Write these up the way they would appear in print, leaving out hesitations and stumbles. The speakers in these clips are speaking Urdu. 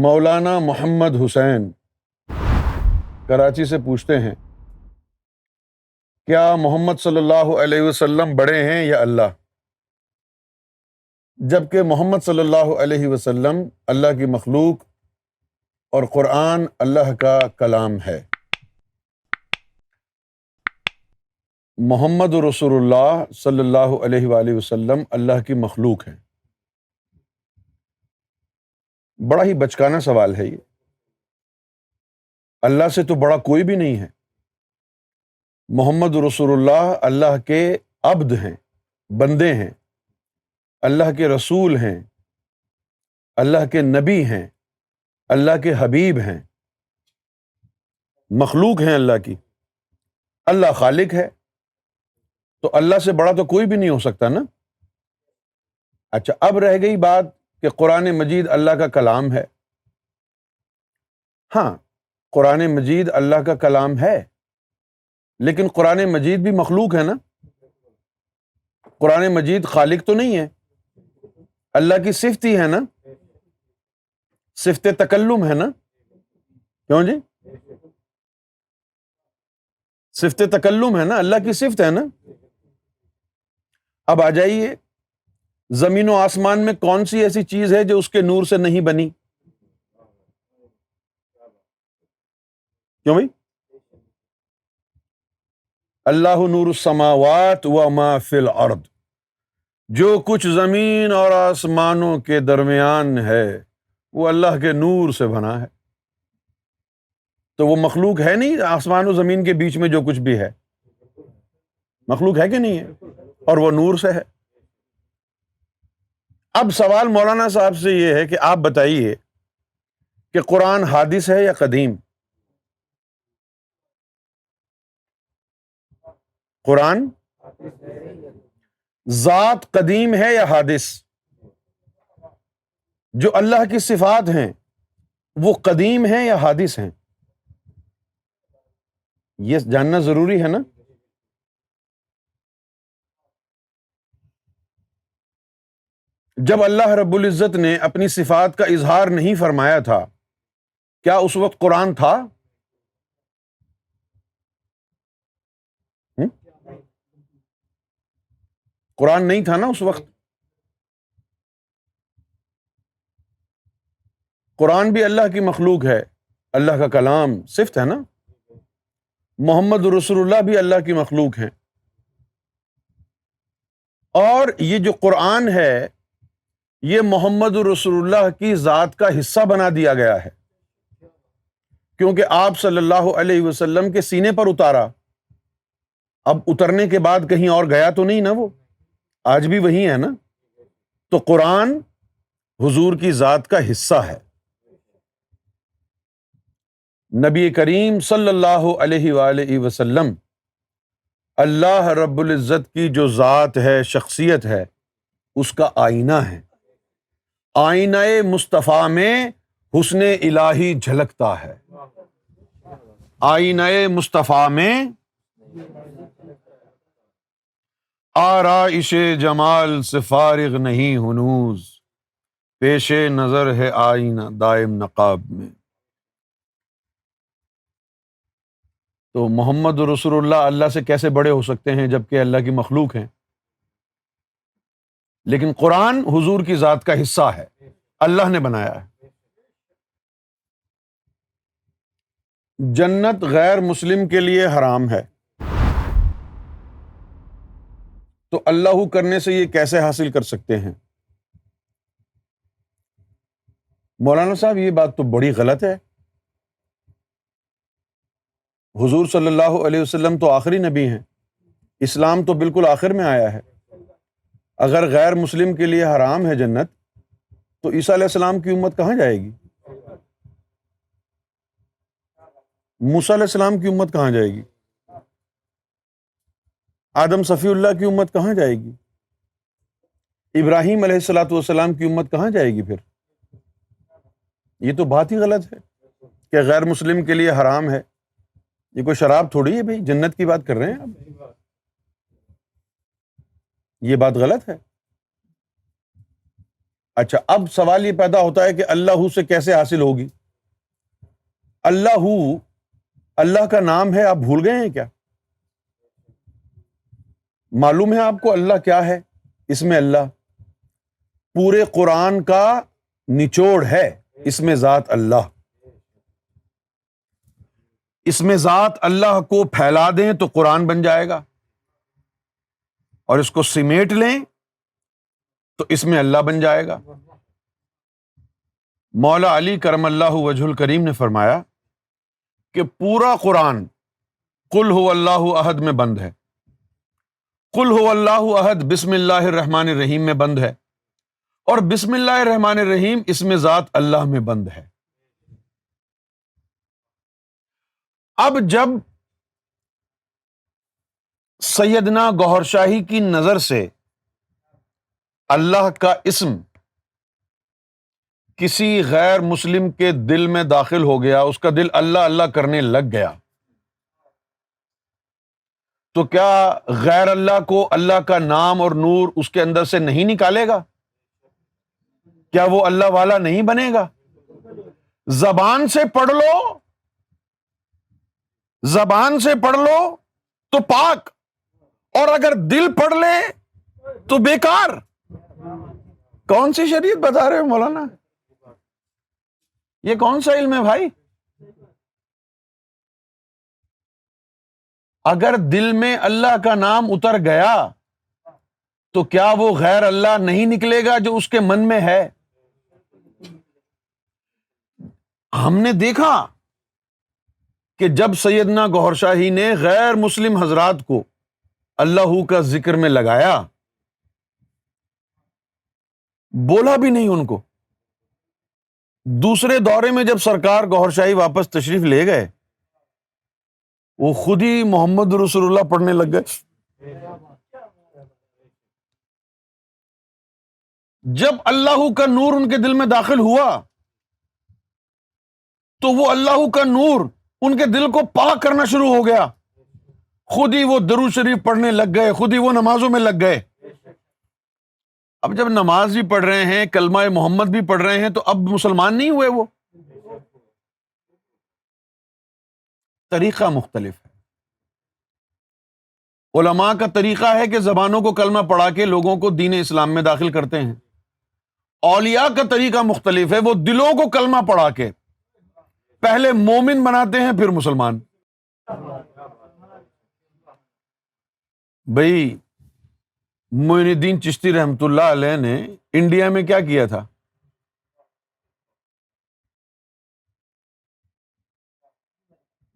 مولانا محمد حسین کراچی سے پوچھتے ہیں، کیا محمد صلی اللہ علیہ وسلم بڑے ہیں یا اللہ؟ جبکہ محمد صلی اللہ علیہ وسلم اللہ کی مخلوق اور قرآن اللہ کا کلام ہے۔ محمد رسول اللہ صلی اللہ علیہ وآلہ وسلم اللہ کی مخلوق ہیں۔ بڑا ہی بچکانہ سوال ہے یہ۔ اللہ سے تو بڑا کوئی بھی نہیں ہے۔ محمد رسول اللہ اللہ کے عبد ہیں، بندے ہیں، اللہ کے رسول ہیں، اللہ کے نبی ہیں، اللہ کے حبیب ہیں، مخلوق ہیں اللہ کی۔ اللہ خالق ہے، تو اللہ سے بڑا تو کوئی بھی نہیں ہو سکتا نا۔ اچھا، اب رہ گئی بات کہ قرآن مجید اللہ کا کلام ہے۔ ہاں، قرآن مجید اللہ کا کلام ہے، لیکن قرآن مجید بھی مخلوق ہے نا۔ قرآن مجید خالق تو نہیں ہے، اللہ کی صفت ہی ہے نا، صفت تکلم ہے نا۔ کیوں جی؟ صفت تکلم ہے نا، اللہ کی صفت ہے نا۔ اب آ جائیے، زمین و آسمان میں کون سی ایسی چیز ہے جو اس کے نور سے نہیں بنی؟ کیوں بھائی؟ اللہ نور السماوات وما فی الارض، جو کچھ زمین اور آسمانوں کے درمیان ہے وہ اللہ کے نور سے بنا ہے۔ تو وہ مخلوق ہے نہیں؟ آسمان و زمین کے بیچ میں جو کچھ بھی ہے مخلوق ہے کہ نہیں ہے؟ اور وہ نور سے ہے۔ اب سوال مولانا صاحب سے یہ ہے کہ آپ بتائیے کہ قرآن حادث ہے یا قدیم؟ قرآن ذات قدیم ہے یا حادث؟ جو اللہ کی صفات ہیں وہ قدیم ہیں یا حادث ہیں؟ یہ جاننا ضروری ہے نا۔ جب اللہ رب العزت نے اپنی صفات کا اظہار نہیں فرمایا تھا، کیا اس وقت قرآن تھا؟ ہم؟ قرآن نہیں تھا نا اس وقت۔ قرآن بھی اللہ کی مخلوق ہے، اللہ کا کلام، صفت ہے نا۔ محمد رسول اللہ بھی اللہ کی مخلوق ہیں، اور یہ جو قرآن ہے یہ محمد رسول اللہ کی ذات کا حصہ بنا دیا گیا ہے، کیونکہ آپ صلی اللہ علیہ وسلم کے سینے پر اتارا۔ اب اترنے کے بعد کہیں اور گیا تو نہیں نا، وہ آج بھی وہی ہے نا۔ تو قرآن حضور کی ذات کا حصہ ہے۔ نبی کریم صلی اللہ علیہ وآلہ وسلم اللہ رب العزت کی جو ذات ہے، شخصیت ہے، اس کا آئینہ ہے۔ آئینہ مصطفیٰ میں حسن الہی جھلکتا ہے۔ آئینہ مصطفیٰ میں آرائش جمال سے فارغ نہیں ہنوز، پیش نظر ہے آئینہ دائم نقاب میں۔ تو محمد رسول اللہ اللہ سے کیسے بڑے ہو سکتے ہیں جبکہ اللہ کی مخلوق ہیں؟ لیکن قرآن حضور کی ذات کا حصہ ہے، اللہ نے بنایا ہے۔ جنت غیر مسلم کے لیے حرام ہے، تو اللہ کرنے سے یہ کیسے حاصل کر سکتے ہیں؟ مولانا صاحب یہ بات تو بڑی غلط ہے۔ حضور صلی اللہ علیہ وسلم تو آخری نبی ہیں، اسلام تو بالکل آخر میں آیا ہے۔ اگر غیر مسلم کے لیے حرام ہے جنت، تو عیسیٰ علیہ السلام کی امت کہاں جائے گی؟ موسیٰ علیہ السلام کی امت کہاں جائے گی؟ آدم صفی اللہ کی امت کہاں جائے گی؟ ابراہیم علیہ السلام کی امت کہاں جائے گی پھر؟ یہ تو بات ہی غلط ہے کہ غیر مسلم کے لیے حرام ہے۔ یہ کوئی شراب تھوڑی ہے بھائی، جنت کی بات کر رہے ہیں آپ۔ یہ بات غلط ہے۔ اچھا، اب سوال یہ پیدا ہوتا ہے کہ اللہ سے کیسے حاصل ہوگی؟ اللہ کا نام ہے، آپ بھول گئے ہیں کیا؟ معلوم ہے آپ کو اللہ کیا ہے؟ اس میں اللہ پورے قرآن کا نچوڑ ہے، اس میں ذات اللہ. اس میں ذات اللہ کو پھیلا دیں تو قرآن بن جائے گا، اور اس کو سمیٹ لیں تو اس میں اللہ بن جائے گا. مولا علی کرم اللہ وجہ الکریم نے فرمایا کہ پورا قرآن قل هو اللہ احد میں بند ہے، قل هو اللہ احد بسم اللہ الرحمن الرحیم میں بند ہے، اور بسم اللہ الرحمن الرحیم اس میں ذات اللہ میں بند ہے. اب جب سیدنا گوہر شاہی کی نظر سے اللہ کا اسم کسی غیر مسلم کے دل میں داخل ہو گیا، اس کا دل اللہ اللہ کرنے لگ گیا، تو کیا غیر اللہ کو اللہ کا نام اور نور اس کے اندر سے نہیں نکالے گا؟ کیا وہ اللہ والا نہیں بنے گا؟ زبان سے پڑھ لو، زبان سے پڑھ لو تو پاک، اور اگر دل پڑھ لے تو بیکار. کون سی شریعت بتا رہے ہو مولانا؟ یہ کون سا علم ہے بھائی؟ اگر دل میں اللہ کا نام اتر گیا تو کیا وہ غیر اللہ نہیں نکلے گا جو اس کے من میں ہے؟ ہم نے دیکھا کہ جب سیدنا گوہر شاہی نے غیر مسلم حضرات کو اللہ کا ذکر میں لگایا، بولا بھی نہیں ان کو. دوسرے دورے میں جب سرکار گوہر شاہی واپس تشریف لے گئے، وہ خود ہی محمد رسول اللہ پڑھنے لگ گئے. جب اللہ کا نور ان کے دل میں داخل ہوا تو وہ اللہ کا نور ان کے دل کو پاک کرنا شروع ہو گیا. خود ہی وہ درود شریف پڑھنے لگ گئے، خود ہی وہ نمازوں میں لگ گئے. اب جب نماز بھی پڑھ رہے ہیں، کلمہ محمد بھی پڑھ رہے ہیں، تو اب مسلمان نہیں ہوئے؟ وہ طریقہ مختلف ہے. علماء کا طریقہ ہے کہ زبانوں کو کلمہ پڑھا کے لوگوں کو دین اسلام میں داخل کرتے ہیں. اولیاء کا طریقہ مختلف ہے، وہ دلوں کو کلمہ پڑھا کے پہلے مومن بناتے ہیں پھر مسلمان. بھائی معین الدین چشتی رحمت اللہ علیہ نے انڈیا میں کیا کیا تھا؟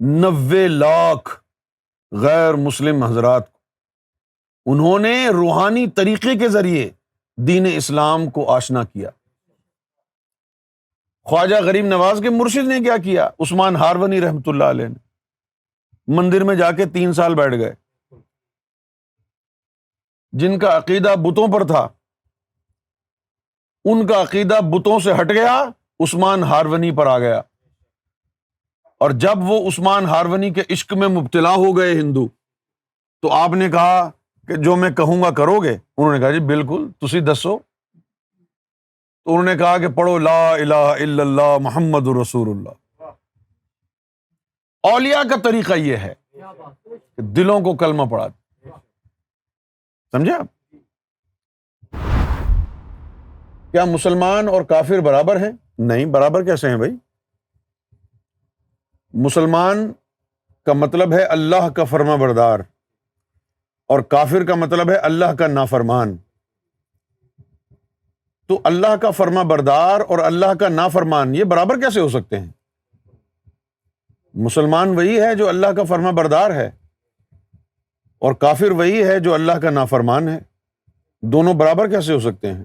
90 لاکھ غیر مسلم حضرات کو انہوں نے روحانی طریقے کے ذریعے دین اسلام کو آشنا کیا. خواجہ غریب نواز کے مرشد نے کیا کیا؟ عثمان ہارونی رحمت اللہ علیہ نے مندر میں جا کے 3 سال بیٹھ گئے. جن کا عقیدہ بتوں پر تھا، ان کا عقیدہ بتوں سے ہٹ گیا، عثمان ہارونی پر آ گیا. اور جب وہ عثمان ہارونی کے عشق میں مبتلا ہو گئے ہندو، تو آپ نے کہا کہ جو میں کہوں گا کرو گے؟ انہوں نے کہا جی بالکل، تسی دسو. تو انہوں نے کہا کہ پڑھو لا الہ الا اللہ محمد رسول اللہ. اولیاء کا طریقہ یہ ہے کہ دلوں کو کلمہ پڑھا. سمجھے آپ؟ کیا مسلمان اور کافر برابر ہیں؟ نہیں، برابر کیسے ہیں بھائی؟ مسلمان کا مطلب ہے اللہ کا فرما بردار، اور کافر کا مطلب ہے اللہ کا نافرمان. تو اللہ کا فرما بردار اور اللہ کا نافرمان یہ برابر کیسے ہو سکتے ہیں؟ مسلمان وہی ہے جو اللہ کا فرما بردار ہے، اور کافر وہی ہے جو اللہ کا نافرمان ہے. دونوں برابر کیسے ہو سکتے ہیں؟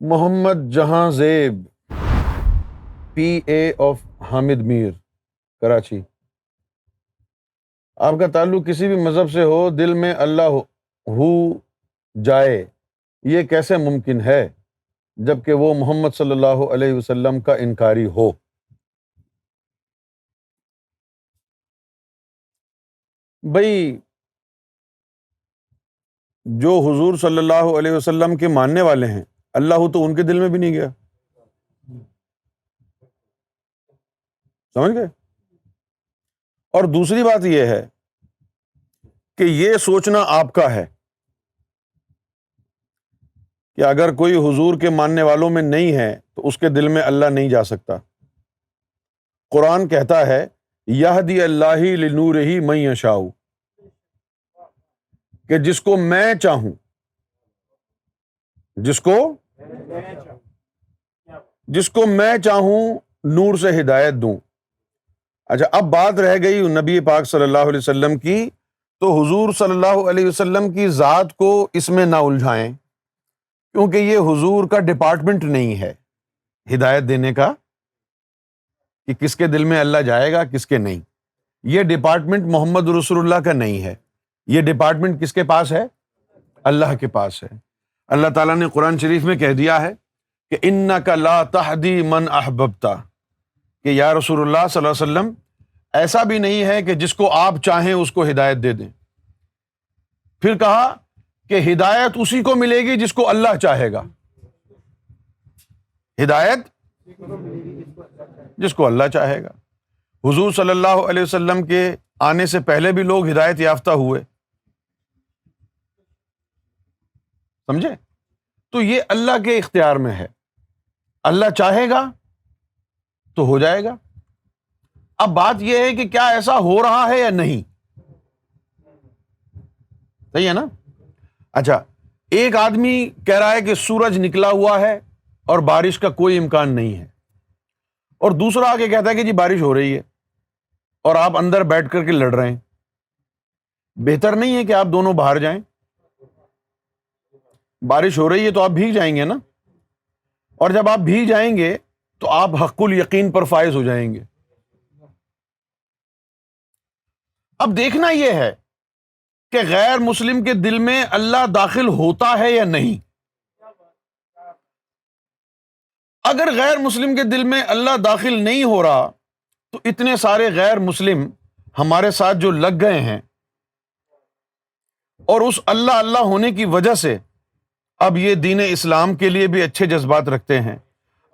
محمد جہاں زیب PA آف حامد میر، کراچی. آپ کا تعلق کسی بھی مذہب سے ہو، دل میں اللہ ہو جائے، یہ کیسے ممکن ہے جبکہ وہ محمد صلی اللہ علیہ وسلم کا انکاری ہو؟ بھائی جو حضور صلی اللہ علیہ وسلم کے ماننے والے ہیں، اللہ تو ان کے دل میں بھی نہیں گیا. سمجھ گئے؟ اور دوسری بات یہ ہے کہ یہ سوچنا آپ کا ہے کہ اگر کوئی حضور کے ماننے والوں میں نہیں ہے تو اس کے دل میں اللہ نہیں جا سکتا. قرآن کہتا ہے یہدی اللہ لنورہ من یشاء، کہ جس کو میں چاہوں، جس کو میں چاہوں نور سے ہدایت دوں. اچھا، اب بات رہ گئی نبی پاک صلی اللہ علیہ وسلم کی، تو حضور صلی اللہ علیہ وسلم کی ذات کو اس میں نہ الجھائیں، کیونکہ یہ حضور کا ڈپارٹمنٹ نہیں ہے ہدایت دینے کا کہ کس کے دل میں اللہ جائے گا کس کے نہیں. یہ ڈپارٹمنٹ محمد رسول اللہ کا نہیں ہے. یہ ڈپارٹمنٹ کس کے پاس ہے؟ اللہ کے پاس ہے. اللہ تعالیٰ نے قرآن شریف میں کہہ دیا ہے کہ اِنَّكَ لَا تَهْدِي مَنْ أَحْبَبْتَ، کہ یا رسول اللہ صلی اللہ علیہ وسلم ایسا بھی نہیں ہے کہ جس کو آپ چاہیں اس کو ہدایت دے دیں. پھر کہا کہ ہدایت اسی کو ملے گی جس کو اللہ چاہے گا. ہدایت جس کو اللہ چاہے گا. حضور صلی اللہ علیہ وسلم کے آنے سے پہلے بھی لوگ ہدایت یافتہ ہوئے، سمجھے؟ تو یہ اللہ کے اختیار میں ہے. اللہ چاہے گا تو ہو جائے گا. اب بات یہ ہے کہ کیا ایسا ہو رہا ہے یا نہیں. صحیح ہے نا؟ اچھا، ایک آدمی کہہ رہا ہے کہ سورج نکلا ہوا ہے اور بارش کا کوئی امکان نہیں ہے، اور دوسرا آگے کہتا ہے کہ جی بارش ہو رہی ہے اور آپ اندر بیٹھ کر کے لڑ رہے ہیں. بہتر نہیں ہے کہ آپ دونوں باہر جائیں؟ بارش ہو رہی ہے تو آپ بھیگ جائیں گے نا، اور جب آپ بھیگ جائیں گے تو آپ حق الیقین پر فائز ہو جائیں گے. اب دیکھنا یہ ہے کہ غیر مسلم کے دل میں اللہ داخل ہوتا ہے یا نہیں. اگر غیر مسلم کے دل میں اللہ داخل نہیں ہو رہا تو اتنے سارے غیر مسلم ہمارے ساتھ جو لگ گئے ہیں اور اس اللہ اللہ ہونے کی وجہ سے اب یہ دین اسلام کے لیے بھی اچھے جذبات رکھتے ہیں،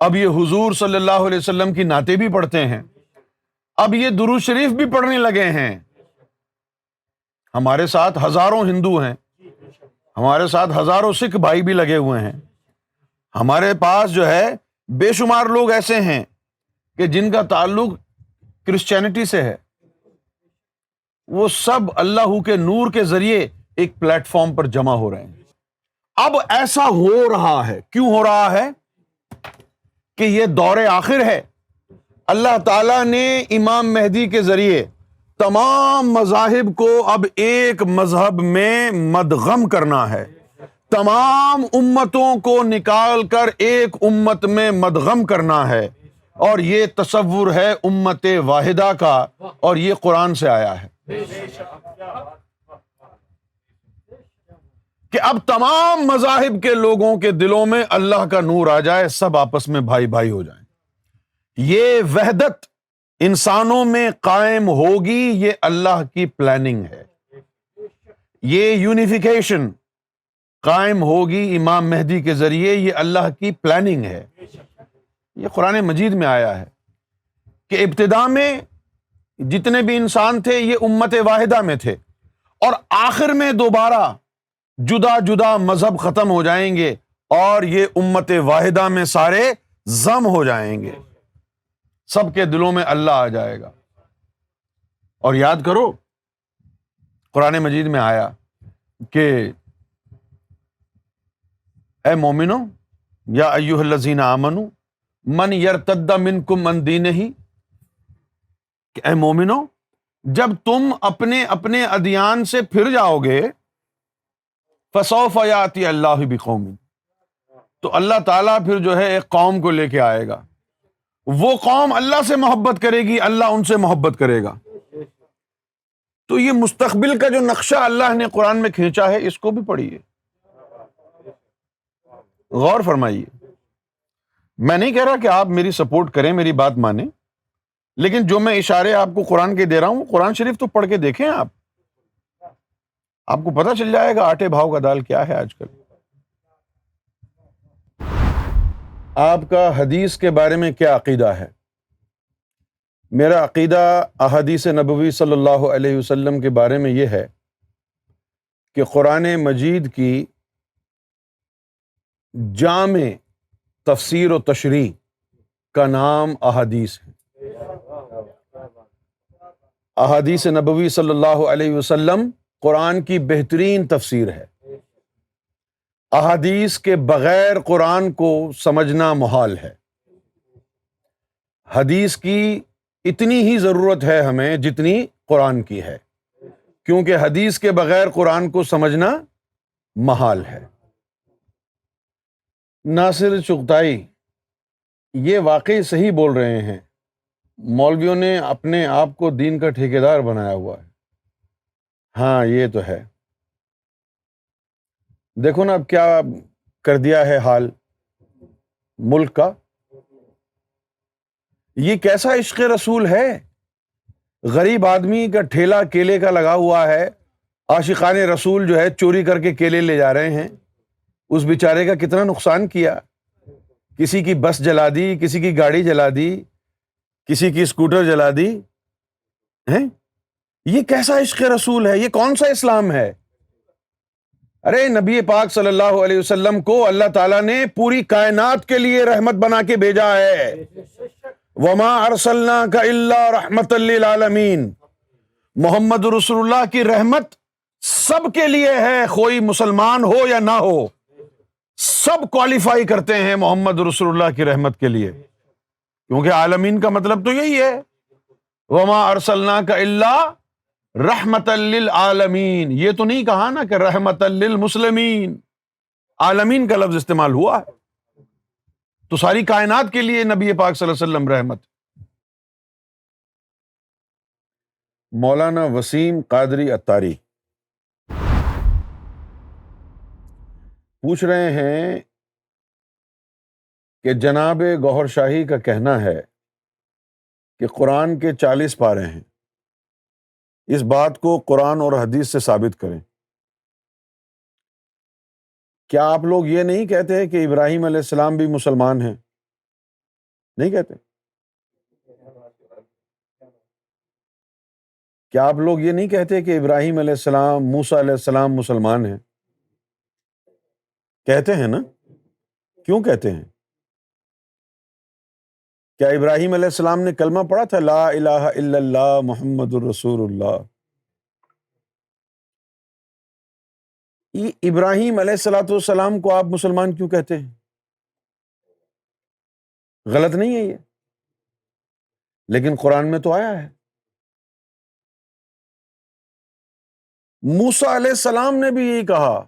اب یہ حضور صلی اللہ علیہ وسلم کی نعتیں بھی پڑھتے ہیں، اب یہ درود شریف بھی پڑھنے لگے ہیں. ہمارے ساتھ ہزاروں ہندو ہیں، ہمارے ساتھ ہزاروں سکھ بھائی بھی لگے ہوئے ہیں، ہمارے پاس جو ہے بے شمار لوگ ایسے ہیں کہ جن کا تعلق کرسچینٹی سے ہے. وہ سب اللہ کے نور کے ذریعے ایک پلیٹ فارم پر جمع ہو رہے ہیں. اب ایسا ہو رہا ہے، کیوں ہو رہا ہے؟ کہ یہ دور آخر ہے. اللہ تعالیٰ نے امام مہدی کے ذریعے تمام مذاہب کو اب ایک مذہب میں مدغم کرنا ہے، تمام امتوں کو نکال کر ایک امت میں مدغم کرنا ہے، اور یہ تصور ہے امت واحدہ کا، اور یہ قرآن سے آیا ہے کہ اب تمام مذاہب کے لوگوں کے دلوں میں اللہ کا نور آ جائے، سب آپس میں بھائی بھائی ہو جائیں. یہ وحدت انسانوں میں قائم ہوگی، یہ اللہ کی پلاننگ ہے. یہ یونیفیکیشن قائم ہوگی امام مہدی کے ذریعے، یہ اللہ کی پلاننگ ہے. یہ قرآن مجید میں آیا ہے کہ ابتدا میں جتنے بھی انسان تھے یہ امت واحدہ میں تھے، اور آخر میں دوبارہ جدا جدا مذہب ختم ہو جائیں گے اور یہ امت واحدہ میں سارے ضم ہو جائیں گے، سب کے دلوں میں اللہ آ جائے گا. اور یاد کرو قرآن مجید میں آیا کہ اے مومنو یا ایھا الذین آمنو من یرتد منکم عن دینہ، کہ اے مومنو جب تم اپنے اپنے ادیان سے پھر جاؤ گے، فسوف یاتی اللہ بقوم، تو اللہ تعالیٰ پھر جو ہے ایک قوم کو لے کے آئے گا. وہ قوم اللہ سے محبت کرے گی، اللہ ان سے محبت کرے گا. تو یہ مستقبل کا جو نقشہ اللہ نے قرآن میں کھینچا ہے، اس کو بھی پڑھیے، غور فرمائیے. میں نہیں کہہ رہا کہ آپ میری سپورٹ کریں، میری بات مانیں، لیکن جو میں اشارے آپ کو قرآن کے دے رہا ہوں، قرآن شریف تو پڑھ کے دیکھیں آپ. آپ کو پتہ چل جائے گا آٹے بھاؤ کا دال کیا ہے آج کل۔ آپ کا حدیث کے بارے میں کیا عقیدہ ہے؟ میرا عقیدہ احادیث نبوی صلی اللہ علیہ وسلم کے بارے میں یہ ہے کہ قرآن مجید کی جامع تفسیر و تشریح کا نام احادیث ہے۔ احادیث نبوی صلی اللہ علیہ وسلم قرآن کی بہترین تفسیر ہے۔ احادیث کے بغیر قرآن کو سمجھنا محال ہے۔ حدیث کی اتنی ہی ضرورت ہے ہمیں جتنی قرآن کی ہے، کیونکہ حدیث کے بغیر قرآن کو سمجھنا محال ہے۔ ناصر چغتائی یہ واقعی صحیح بول رہے ہیں، مولویوں نے اپنے آپ کو دین کا ٹھیکیدار بنایا ہوا ہے۔ ہاں یہ تو ہے۔ دیکھو نا اب کیا کر دیا ہے حال ملک کا۔ یہ کیسا عشق رسول ہے؟ غریب آدمی کا ٹھیلا کیلے کا لگا ہوا ہے، عاشقان رسول جو ہے چوری کر کے کیلے لے جا رہے ہیں، اس بیچارے کا کتنا نقصان کیا۔ کسی کی بس جلا دی، کسی کی گاڑی جلا دی، کسی کی اسکوٹر جلا دی ہیں؟ یہ کیسا عشق رسول ہے؟ یہ کون سا اسلام ہے؟ ارے نبی پاک صلی اللہ علیہ وسلم کو اللہ تعالیٰ نے پوری کائنات کے لیے رحمت بنا کے بھیجا ہے۔ وما ارسلناک الا رحمت للعالمین۔ محمد رسول اللہ کی رحمت سب کے لیے ہے، کوئی مسلمان ہو یا نہ ہو، سب کوالیفائی کرتے ہیں محمد رسول اللہ کی رحمت کے لیے، کیونکہ عالمین کا مطلب تو یہی ہے۔ وما ارسلناک الا رحمت للعالمین، یہ تو نہیں کہا نا کہ رحمت للمسلمین، عالمین کا لفظ استعمال ہوا ہے، تو ساری کائنات کے لیے نبی پاک صلی اللہ علیہ وسلم رحمت۔ مولانا وسیم قادری اتاری پوچھ رہے ہیں کہ جناب گوہر شاہی کا کہنا ہے کہ قرآن کے 40 پارے ہیں، اس بات کو قرآن اور حدیث سے ثابت کریں۔ کیا آپ لوگ یہ نہیں کہتے کہ ابراہیم علیہ السلام بھی مسلمان ہیں؟ نہیں کہتے؟ کیا آپ لوگ یہ نہیں کہتے کہ ابراہیم علیہ السلام، موسیٰ علیہ السلام مسلمان ہیں؟ کہتے ہیں نا؟ کیوں کہتے ہیں؟ کیا ابراہیم علیہ السلام نے کلمہ پڑھا تھا لا الہ الا اللہ محمد الرسول اللہ؟ یہ ابراہیم علیہ الصلوۃ والسلام کو آپ مسلمان کیوں کہتے ہیں؟ غلط نہیں ہے یہ، لیکن قرآن میں تو آیا ہے۔ موسیٰ علیہ السلام نے بھی یہی کہا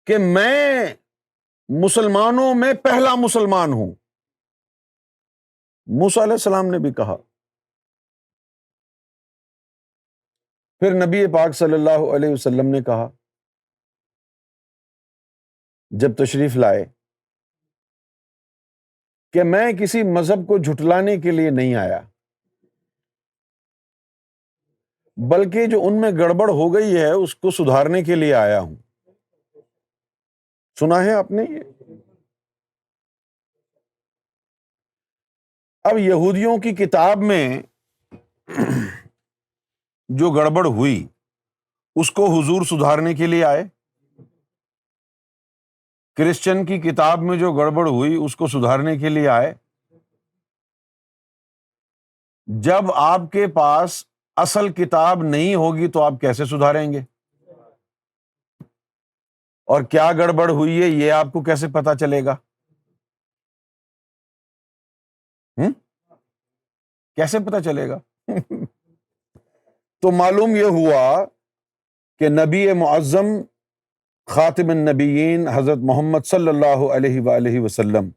کہ میں مسلمانوں میں پہلا مسلمان ہوں۔ موسیٰ علیہ السلام نے بھی کہا۔ پھر نبی پاک صلی اللہ علیہ وسلم نے کہا جب تشریف لائے کہ میں کسی مذہب کو جھٹلانے کے لیے نہیں آیا، بلکہ جو ان میں گڑبڑ ہو گئی ہے اس کو سدھارنے کے لیے آیا ہوں۔ سنا ہے آپ نے یہ؟ اب یہودیوں کی کتاب میں جو گڑبڑ ہوئی اس کو حضور سدھارنے کے لیے آئے، کرسچن کی کتاب میں جو گڑبڑ ہوئی اس کو سدھارنے کے لیے آئے۔ جب آپ کے پاس اصل کتاب نہیں ہوگی تو آپ کیسے سدھاریں گے؟ اور کیا گڑبڑ ہوئی ہے یہ آپ کو کیسے پتا چلے گا؟ کیسے پتا چلے گا؟ تو معلوم یہ ہوا کہ نبی معظم خاتم النبیین حضرت محمد صلی اللہ علیہ وآلہ وسلم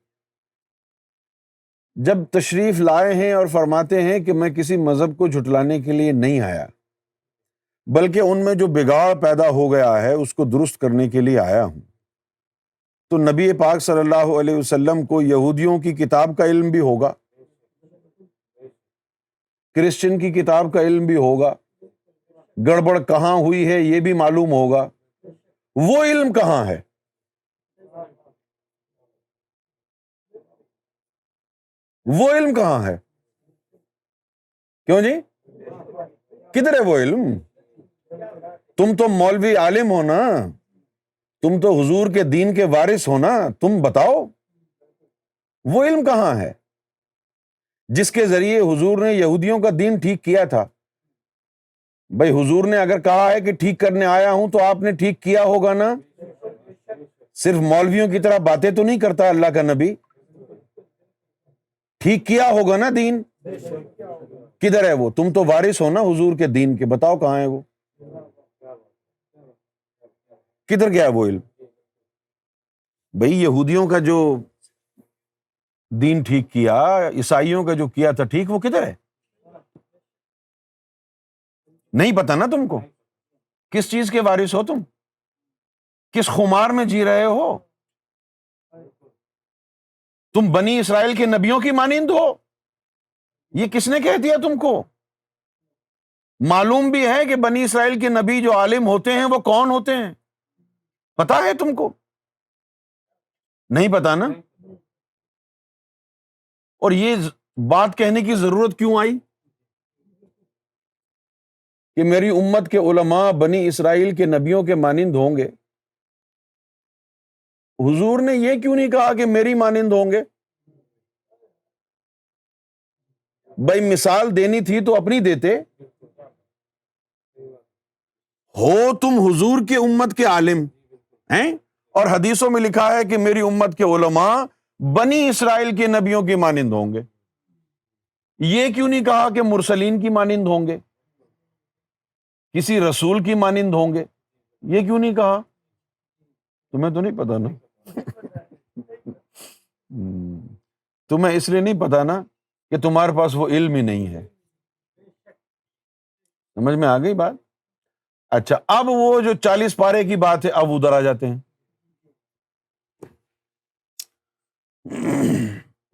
جب تشریف لائے ہیں اور فرماتے ہیں کہ میں کسی مذہب کو جھٹلانے کے لیے نہیں آیا، بلکہ ان میں جو بگاڑ پیدا ہو گیا ہے اس کو درست کرنے کے لیے آیا ہوں، تو نبی پاک صلی اللہ علیہ وسلم کو یہودیوں کی کتاب کا علم بھی ہوگا، کرسچن کی کتاب کا علم بھی ہوگا، گڑبڑ کہاں ہوئی ہے یہ بھی معلوم ہوگا. وہ علم کہاں ہے؟ وہ علم کہاں ہے؟ کیوں جی؟ کدھر ہے وہ علم؟ تم تو مولوی عالم ہو نا، تم تو حضور کے دین کے وارث ہو نا، تم بتاؤ وہ علم کہاں ہے جس کے ذریعے حضور نے یہودیوں کا دین ٹھیک کیا تھا؟ بھائی حضور نے اگر کہا ہے کہ ٹھیک کرنے آیا ہوں تو آپ نے ٹھیک کیا ہوگا نا. صرف مولویوں کی طرح باتیں تو نہیں کرتا اللہ کا نبی، ٹھیک کیا ہوگا نا دین. کدھر ہے وہ؟ تم تو وارث ہو نا حضور کے دین کے، بتاؤ کہاں ہے وہ؟ کدھر گیا وہ علم؟ بھئی یہودیوں کا جو دین ٹھیک کیا، عیسائیوں کا جو کیا تھا ٹھیک، وہ کدھر ہے؟ نہیں پتا نا تم کو. کس چیز کے وارث ہو تم؟ کس خمار میں جی رہے ہو؟ تم بنی اسرائیل کے نبیوں کی مانند ہو؟ یہ کس نے کہہ دیا تم کو؟ معلوم بھی ہے کہ بنی اسرائیل کے نبی جو عالم ہوتے ہیں وہ کون ہوتے ہیں؟ پتا ہے تم کو؟ نہیں پتا نا. اور یہ بات کہنے کی ضرورت کیوں آئی کہ میری امت کے علماء بنی اسرائیل کے نبیوں کے مانند ہوں گے؟ حضور نے یہ کیوں نہیں کہا کہ میری مانند ہوں گے؟ بھائی مثال دینی تھی تو اپنی دیتے. ہو تم حضور کی امت کے عالم ہیں، اور حدیثوں میں لکھا ہے کہ میری امت کے علماء بنی اسرائیل کے نبیوں کی مانند ہوں گے. یہ کیوں نہیں کہا کہ مرسلین کی مانند ہوں گے، کسی رسول کی مانند ہوں گے؟ یہ کیوں نہیں کہا؟ تمہیں تو نہیں پتا نا. تمہیں اس لیے نہیں پتا نا کہ تمہارے پاس وہ علم ہی نہیں ہے. سمجھ میں آ گئی بات؟ اچھا، اب وہ جو 40 پارے کی بات ہے اب ادھر آ جاتے ہیں.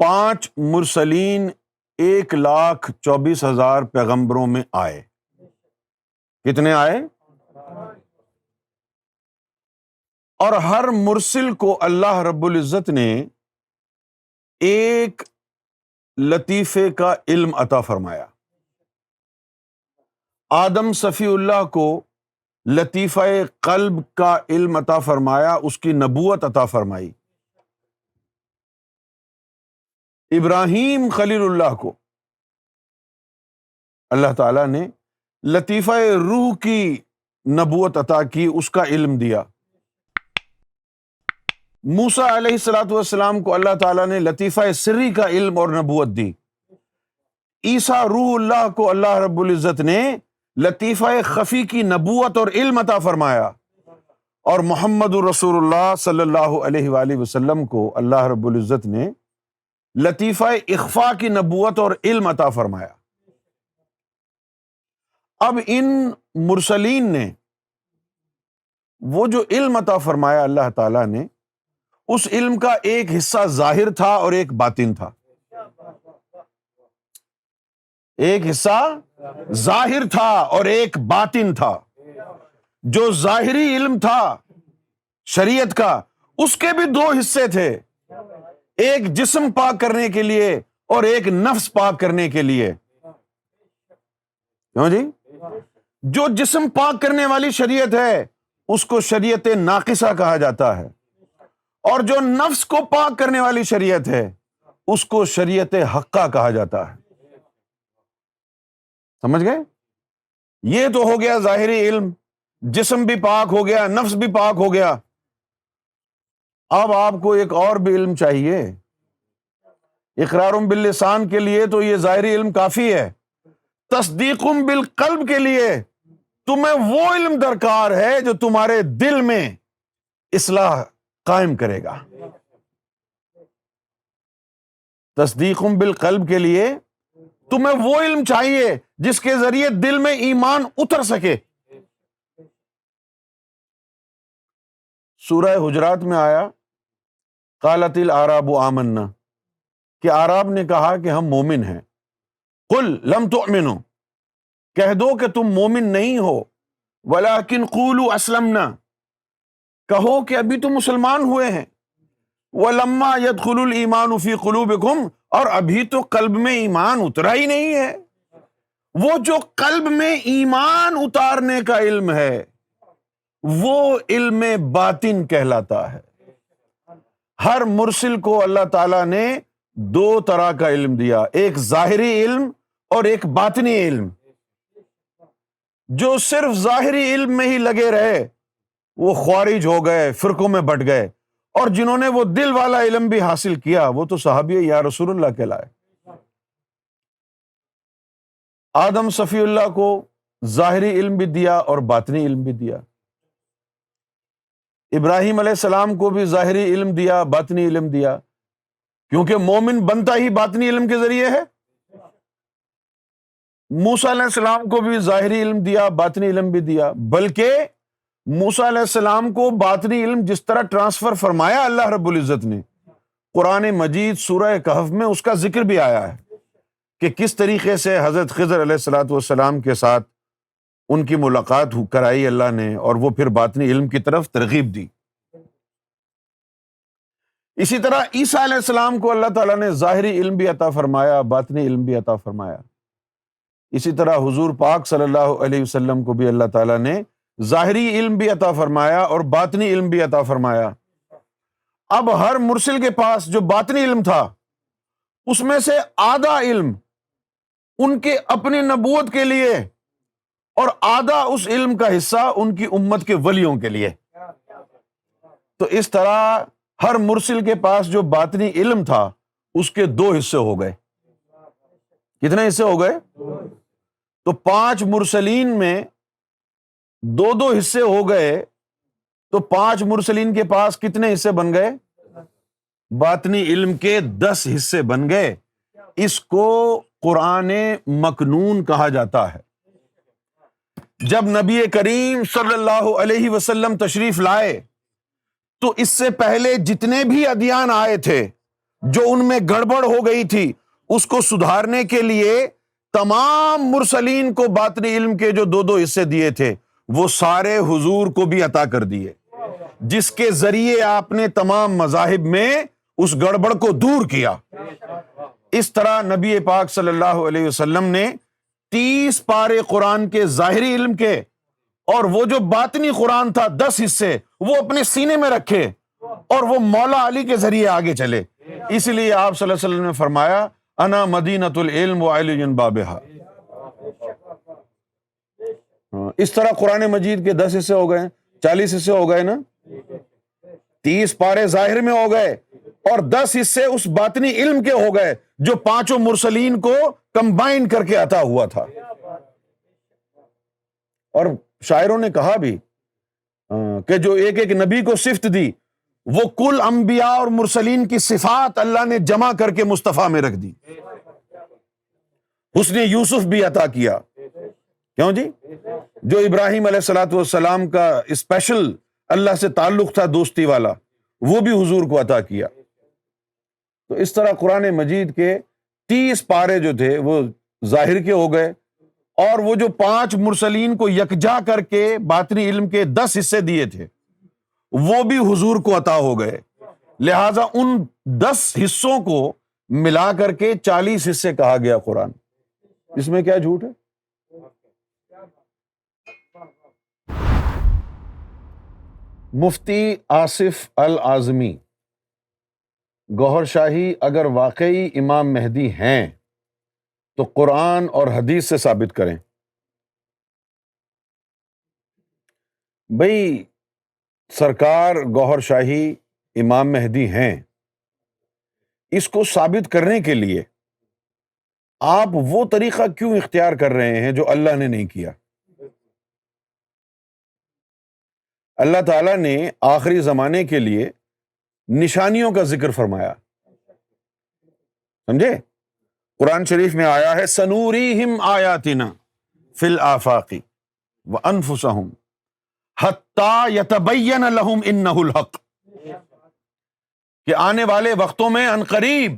5 مرسلین 1,24,000 پیغمبروں میں آئے. کتنے آئے؟ اور ہر مرسل کو اللہ رب العزت نے ایک لطیفے کا علم عطا فرمایا. آدم صفی اللہ کو لطیفہ قلب کا علم عطا فرمایا، اس کی نبوت عطا فرمائی. ابراہیم خلیل اللہ کو اللہ تعالیٰ نے لطیفہ روح کی نبوت عطا کی، اس کا علم دیا. موسیٰ علیہ الصلوۃ والسلام کو اللہ تعالیٰ نے لطیفہ سری کا علم اور نبوت دی. عیسیٰ روح اللہ کو اللہ رب العزت نے لطیفہ خفی کی نبوت اور علم عطا فرمایا. اور محمد رسول اللہ صلی اللہ علیہ وآلہ وسلم کو اللہ رب العزت نے لطیفہ اخفا کی نبوت اور علم عطا فرمایا. اب ان مرسلین نے وہ جو علم عطا فرمایا اللہ تعالیٰ نے، اس علم کا ایک حصہ ظاہر تھا اور ایک باطن تھا. ایک حصہ ظاہر تھا اور ایک باطن تھا. جو ظاہری علم تھا شریعت کا، اس کے بھی 2 حصے تھے، ایک جسم پاک کرنے کے لیے اور ایک نفس پاک کرنے کے لیے. کیوں جی؟ جو جسم پاک کرنے والی شریعت ہے اس کو شریعت ناقصہ کہا جاتا ہے، اور جو نفس کو پاک کرنے والی شریعت ہے اس کو شریعت حقہ کہا جاتا ہے. سمجھ گئے؟ یہ تو ہو گیا ظاہری علم، جسم بھی پاک ہو گیا، نفس بھی پاک ہو گیا. اب آپ کو ایک اور بھی علم چاہیے. اقرار باللسان کے لیے تو یہ ظاہری علم کافی ہے، تصدیق بالقلب کے لیے تمہیں وہ علم درکار ہے جو تمہارے دل میں اصلاح قائم کرے گا. تصدیق بالقلب کے لیے تمہیں وہ علم چاہیے جس کے ذریعے دل میں ایمان اتر سکے. سورہ حجرات میں آیا قالت الاعراب آمنا، کہ اعراب نے کہا کہ ہم مومن ہیں. قل لم تؤمنوا، کہہ دو کہ تم مومن نہیں ہو، ولیکن قولوا اسلمنا، کہو کہ ابھی تم مسلمان ہوئے ہیں، ولما يدخل الایمان فی قلوبکم، اور ابھی تو قلب میں ایمان اترا ہی نہیں ہے۔ وہ جو قلب میں ایمان اتارنے کا علم ہے وہ علم باطن کہلاتا ہے۔ ہر مرسل کو اللہ تعالیٰ نے دو طرح کا علم دیا، ایک ظاہری علم اور ایک باطنی علم۔ جو صرف ظاہری علم میں ہی لگے رہے وہ خوارج ہو گئے، فرقوں میں بٹ گئے، اور جنہوں نے وہ دل والا علم بھی حاصل کیا وہ تو صحابی یا رسول اللہ کہلائے۔ آدم صفی اللہ کو ظاہری علم بھی دیا اور باطنی علم بھی دیا، ابراہیم علیہ السلام کو بھی ظاہری علم دیا، باطنی علم دیا، کیونکہ مومن بنتا ہی باطنی علم کے ذریعے ہے۔ موسیٰ علیہ السلام کو بھی ظاہری علم دیا، باطنی علم بھی دیا، بلکہ موسیٰ علیہ السلام کو باطنی علم جس طرح ٹرانسفر فرمایا اللہ رب العزت نے، قرآن مجید سورہ کہف میں اس کا ذکر بھی آیا ہے کہ کس طریقے سے حضرت خضر علیہ الصلوۃ والسلام کے ساتھ ان کی ملاقات کرائی اللہ نے، اور وہ پھر باطنی علم کی طرف ترغیب دی۔ اسی طرح عیسیٰ علیہ السلام کو اللہ تعالیٰ نے ظاہری علم بھی عطا فرمایا، باطنی علم بھی عطا فرمایا۔ اسی طرح حضور پاک صلی اللہ علیہ وسلم کو بھی اللہ تعالیٰ نے ظاہری علم بھی عطا فرمایا اور باطنی علم بھی عطا فرمایا۔ اب ہر مرسل کے پاس جو باطنی علم تھا اس میں سے آدھا علم ان کے اپنے نبوت کے لیے اور آدھا اس علم کا حصہ ان کی امت کے ولیوں کے لیے۔ تو اس طرح ہر مرسل کے پاس جو باطنی علم تھا اس کے دو حصے ہو گئے۔ کتنے حصے ہو گئے؟ تو 5 مرسلین میں دو حصے ہو گئے، تو 5 مرسلین کے پاس کتنے حصے بن گئے؟ باطنی علم کے 10 حصے بن گئے۔ اس کو قرآن مکنون کہا جاتا ہے۔ جب نبی کریم صلی اللہ علیہ وسلم تشریف لائے تو اس سے پہلے جتنے بھی ادیان آئے تھے جو ان میں گڑبڑ ہو گئی تھی اس کو سدھارنے کے لیے تمام مرسلین کو باطنی علم کے جو دو حصے دیے تھے وہ سارے حضور کو بھی عطا کر دیے، جس کے ذریعے آپ نے تمام مذاہب میں اس گڑبڑ کو دور کیا۔ اس طرح نبی پاک صلی اللہ علیہ وسلم نے 30 پارے قرآن کے ظاہری علم کے اور وہ جو باطنی قرآن تھا 10 حصے وہ اپنے سینے میں رکھے اور وہ مولا علی کے ذریعے آگے چلے۔ اس لیے آپ صلی اللہ علیہ وسلم نے فرمایا انا مدینۃ العلم وعلی بابھا۔ اس طرح قرآن مجید کے 10 حصے ہو گئے، 40 حصے ہو گئے نا، 30 پارے ظاہر میں ہو گئے اور 10 حصے اس باطنی علم کے ہو گئے جو 5 مرسلین کو کمبائن کر کے عطا ہوا تھا۔ اور شاعروں نے کہا بھی کہ جو ایک ایک نبی کو صفت دی وہ کل انبیاء اور مرسلین کی صفات اللہ نے جمع کر کے مصطفیٰ میں رکھ دی۔ حسن یوسف بھی عطا کیا، کیوں جی؟ جو ابراہیم علیہ الصلوۃ والسلام کا اسپیشل اللہ سے تعلق تھا دوستی والا وہ بھی حضور کو عطا کیا۔ تو اس طرح قرآن مجید کے 30 پارے جو تھے وہ ظاہر کے ہو گئے اور وہ جو 5 مرسلین کو یکجا کر کے باطنی علم کے 10 حصے دیے تھے وہ بھی حضور کو عطا ہو گئے۔ لہٰذا ان 10 حصوں کو ملا کر کے 40 حصے کہا گیا قرآن۔ اس میں کیا جھوٹ ہے؟ مفتی آصف الاعظمی، گوہر شاہی اگر واقعی امام مہدی ہیں تو قرآن اور حدیث سے ثابت کریں۔ بھئی سرکار گوہر شاہی امام مہدی ہیں، اس کو ثابت کرنے کے لیے آپ وہ طریقہ کیوں اختیار کر رہے ہیں جو اللہ نے نہیں کیا؟ اللہ تعالیٰ نے آخری زمانے کے لیے نشانیوں کا ذکر فرمایا، سمجھے؟ قرآن شریف میں آیا ہے سنوریہم آیاتنا فی الآفاق وانفسہم حتی یتبین لہم انہ الحق، کہ آنے والے وقتوں میں عنقریب،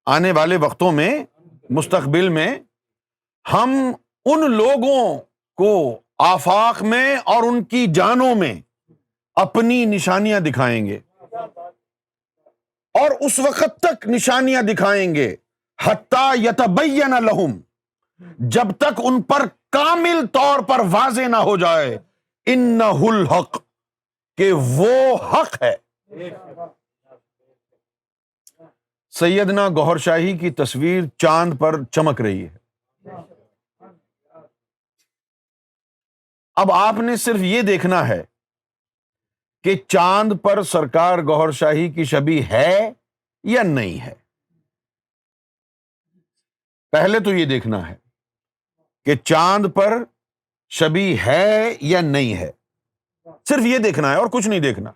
آنے والے وقتوں میں مستقبل میں ہم ان لوگوں کو آفاق میں اور ان کی جانوں میں اپنی نشانیاں دکھائیں گے، اور اس وقت تک نشانیاں دکھائیں گے حتیٰ یتبین لہم، جب تک ان پر کامل طور پر واضح نہ ہو جائے انہ الحق، کہ وہ حق ہے۔ سیدنا گوہر شاہی کی تصویر چاند پر چمک رہی ہے۔ اب آپ نے صرف یہ دیکھنا ہے کہ چاند پر سرکار گوہر شاہی کی شبیہ ہے یا نہیں ہے۔ پہلے تو یہ دیکھنا ہے کہ چاند پر شبیہ ہے یا نہیں ہے، صرف یہ دیکھنا ہے اور کچھ نہیں دیکھنا۔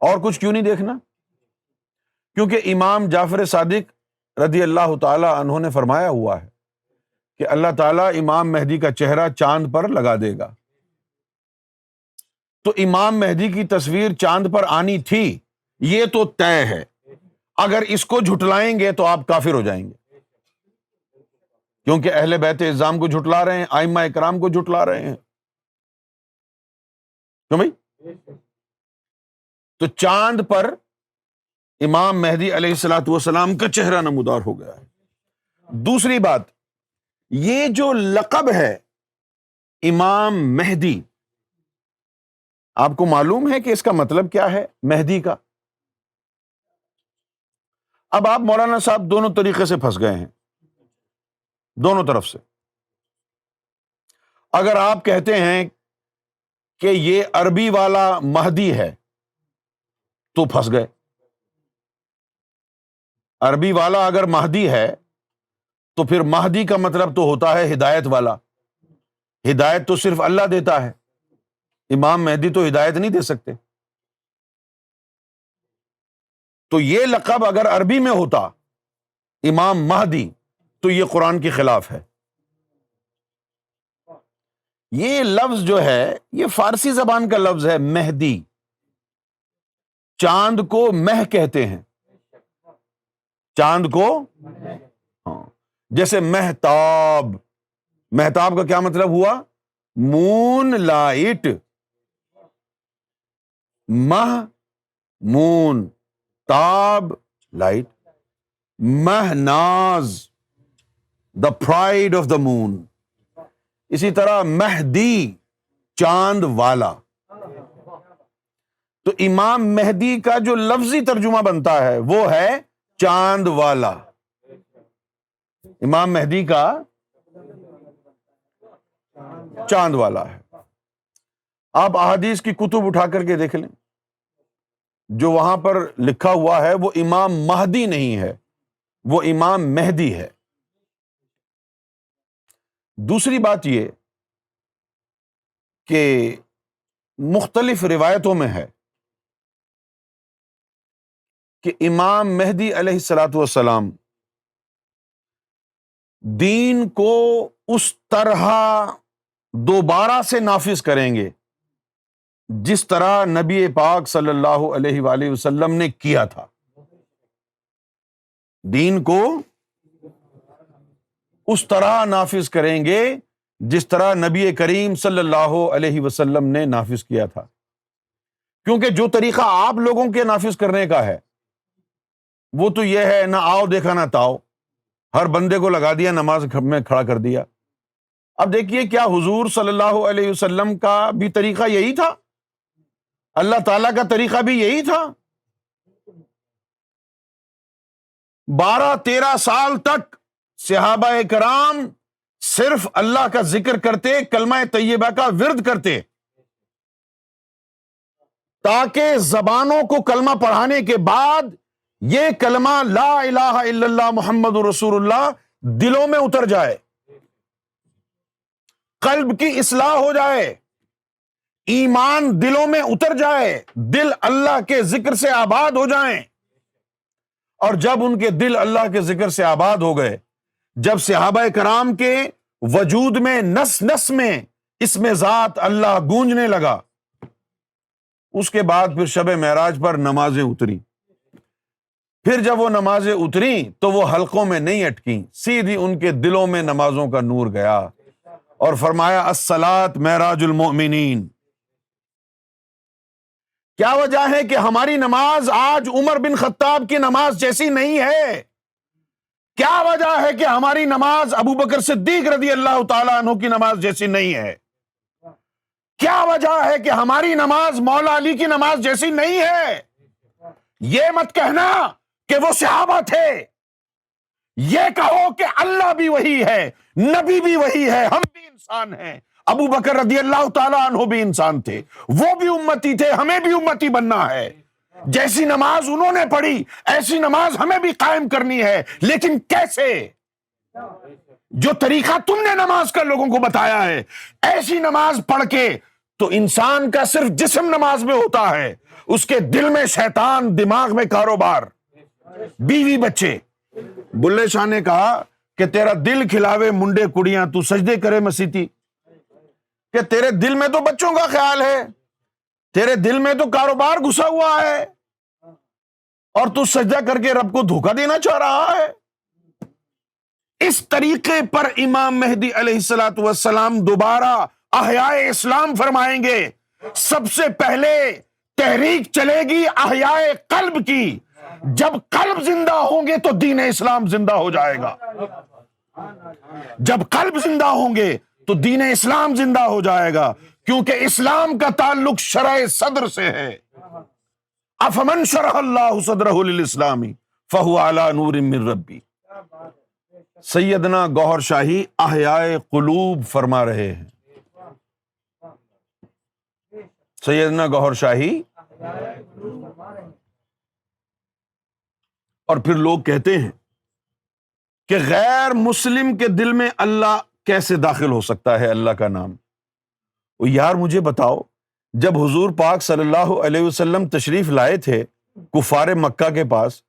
اور کچھ کیوں نہیں دیکھنا؟ کیونکہ امام جعفر صادق رضی اللہ تعالی عنہ نے فرمایا ہوا ہے کہ اللہ تعالیٰ امام مہدی کا چہرہ چاند پر لگا دے گا۔ تو امام مہدی کی تصویر چاند پر آنی تھی، یہ تو طے ہے۔ اگر اس کو جھٹلائیں گے تو آپ کافر ہو جائیں گے، کیونکہ اہل بیت اعظام کو جھٹلا رہے ہیں، ائمہ اکرام کو جھٹلا رہے ہیں۔ کیوں بھائی؟ تو چاند پر امام مہدی علیہ الصلوۃ والسلام کا چہرہ نمودار ہو گیا ہے۔ دوسری بات، یہ جو لقب ہے امام مہدی، آپ کو معلوم ہے کہ اس کا مطلب کیا ہے مہدی کا؟ اب آپ مولانا صاحب دونوں طریقے سے پھنس گئے ہیں، دونوں طرف سے۔ اگر آپ کہتے ہیں کہ یہ عربی والا مہدی ہے تو پھنس گئے۔ عربی والا اگر مہدی ہے تو پھر مہدی کا مطلب تو ہوتا ہے ہدایت والا۔ ہدایت تو صرف اللہ دیتا ہے، امام مہدی تو ہدایت نہیں دے سکتے۔ تو یہ لقب اگر عربی میں ہوتا امام مہدی تو یہ قرآن کے خلاف ہے۔ یہ لفظ جو ہے یہ فارسی زبان کا لفظ ہے، مہدی۔ چاند کو مہ کہتے ہیں، چاند کو، ہاں، جیسے مہتاب، مہتاب کا کیا مطلب ہوا؟ مون لائٹ، مہ مون، تاب light, Mahnaz the pride of the moon. اسی طرح مہدی چاند والا۔ تو امام مہدی کا جو لفظی ترجمہ بنتا ہے وہ ہے چاند والا۔ امام مہدی کا چاند والا ہے۔ آپ احادیث کی کتب اٹھا کر کے دیکھ لیں، جو وہاں پر لکھا ہوا ہے وہ امام مہدی نہیں ہے، وہ امام مہدی ہے۔ دوسری بات یہ کہ مختلف روایتوں میں ہے کہ امام مہدی علیہ الصلوۃ والسلام دین کو اس طرح دوبارہ سے نافذ کریں گے جس طرح نبی پاک صلی اللہ علیہ وآلہ وسلم نے کیا تھا۔ دین کو اس طرح نافذ کریں گے جس طرح نبی کریم صلی اللہ علیہ وسلم نے نافذ کیا تھا، کیونکہ جو طریقہ آپ لوگوں کے نافذ کرنے کا ہے وہ تو یہ ہے، نہ آؤ دیکھا نہ تاؤ، ہر بندے کو لگا دیا نماز میں کھڑا کر دیا۔ اب دیکھیے، کیا حضور صلی اللہ علیہ وسلم کا بھی طریقہ یہی تھا؟ اللہ تعالیٰ کا طریقہ بھی یہی تھا؟ 12-13 سال تک صحابہ کرام صرف اللہ کا ذکر کرتے، کلمہ طیبہ کا ورد کرتے، تاکہ زبانوں کو کلمہ پڑھانے کے بعد یہ کلمہ لا الہ الا اللہ محمد رسول اللہ دلوں میں اتر جائے، قلب کی اصلاح ہو جائے، ایمان دلوں میں اتر جائے، دل اللہ کے ذکر سے آباد ہو جائیں۔ اور جب ان کے دل اللہ کے ذکر سے آباد ہو گئے، جب صحابہ کرام کے وجود میں نس نس میں اسم ذات اللہ گونجنے لگا، اس کے بعد پھر شب معراج پر نمازیں اتری۔ پھر جب وہ نمازیں اتریں تو وہ حلقوں میں نہیں اٹکیں، سیدھی ان کے دلوں میں نمازوں کا نور گیا، اور فرمایا الصلاۃ معراج المؤمنین۔ کیا وجہ ہے کہ ہماری نماز آج عمر بن خطاب کی نماز جیسی نہیں ہے؟ کیا وجہ ہے کہ ہماری نماز ابو بکر صدیق رضی اللہ تعالیٰ عنہ کی نماز جیسی نہیں ہے؟ کیا وجہ ہے کہ ہماری نماز مولا علی کی نماز جیسی نہیں ہے؟ یہ مت کہنا کہ وہ صحابہ تھے، یہ کہو کہ اللہ بھی وہی ہے، نبی بھی وہی ہے، ہم بھی انسان ہیں۔ ابو بکر رضی اللہ تعالیٰ عنہ بھی انسان تھے، وہ بھی امتی تھے، ہمیں بھی امتی بننا ہے۔ جیسی نماز انہوں نے پڑھی ایسی نماز ہمیں بھی قائم کرنی ہے، لیکن کیسے؟ جو طریقہ تم نے نماز کا لوگوں کو بتایا ہے، ایسی نماز پڑھ کے تو انسان کا صرف جسم نماز میں ہوتا ہے، اس کے دل میں شیطان، دماغ میں کاروبار، بیوی بچے۔ بلے شاہ نے کہا کہ تیرا دل کھلاوے منڈے کڑیاں، تو سجدے کرے مسیتی، کہ تیرے دل میں تو بچوں کا خیال ہے، تیرے دل میں تو کاروبار گھسا ہوا ہے، اور تو سجدہ کر کے رب کو دھوکہ دینا چاہ رہا ہے۔ اس طریقے پر امام مہدی علیہ الصلوۃ والسلام دوبارہ احیاء اسلام فرمائیں گے۔ سب سے پہلے تحریک چلے گی احیاء قلب کی، جب قلب زندہ ہوں گے تو دین اسلام زندہ ہو جائے گا، جب قلب زندہ ہوں گے تو دین اسلام زندہ ہو جائے گا، کیونکہ اسلام کا تعلق شرع صدر سے ہے۔ افمن شرح اللہ صدرہ للاسلام فہو علی نور من ربی۔ سیدنا گوہر شاہی احیاء قلوب فرما رہے ہیں، سیدنا گوہر شاہی۔ اور پھر لوگ کہتے ہیں کہ غیر مسلم کے دل میں اللہ کیسے داخل ہو سکتا ہے، اللہ کا نام؟ یار مجھے بتاؤ، جب حضور پاک صلی اللہ علیہ وسلم تشریف لائے تھے کفار مکہ کے پاس،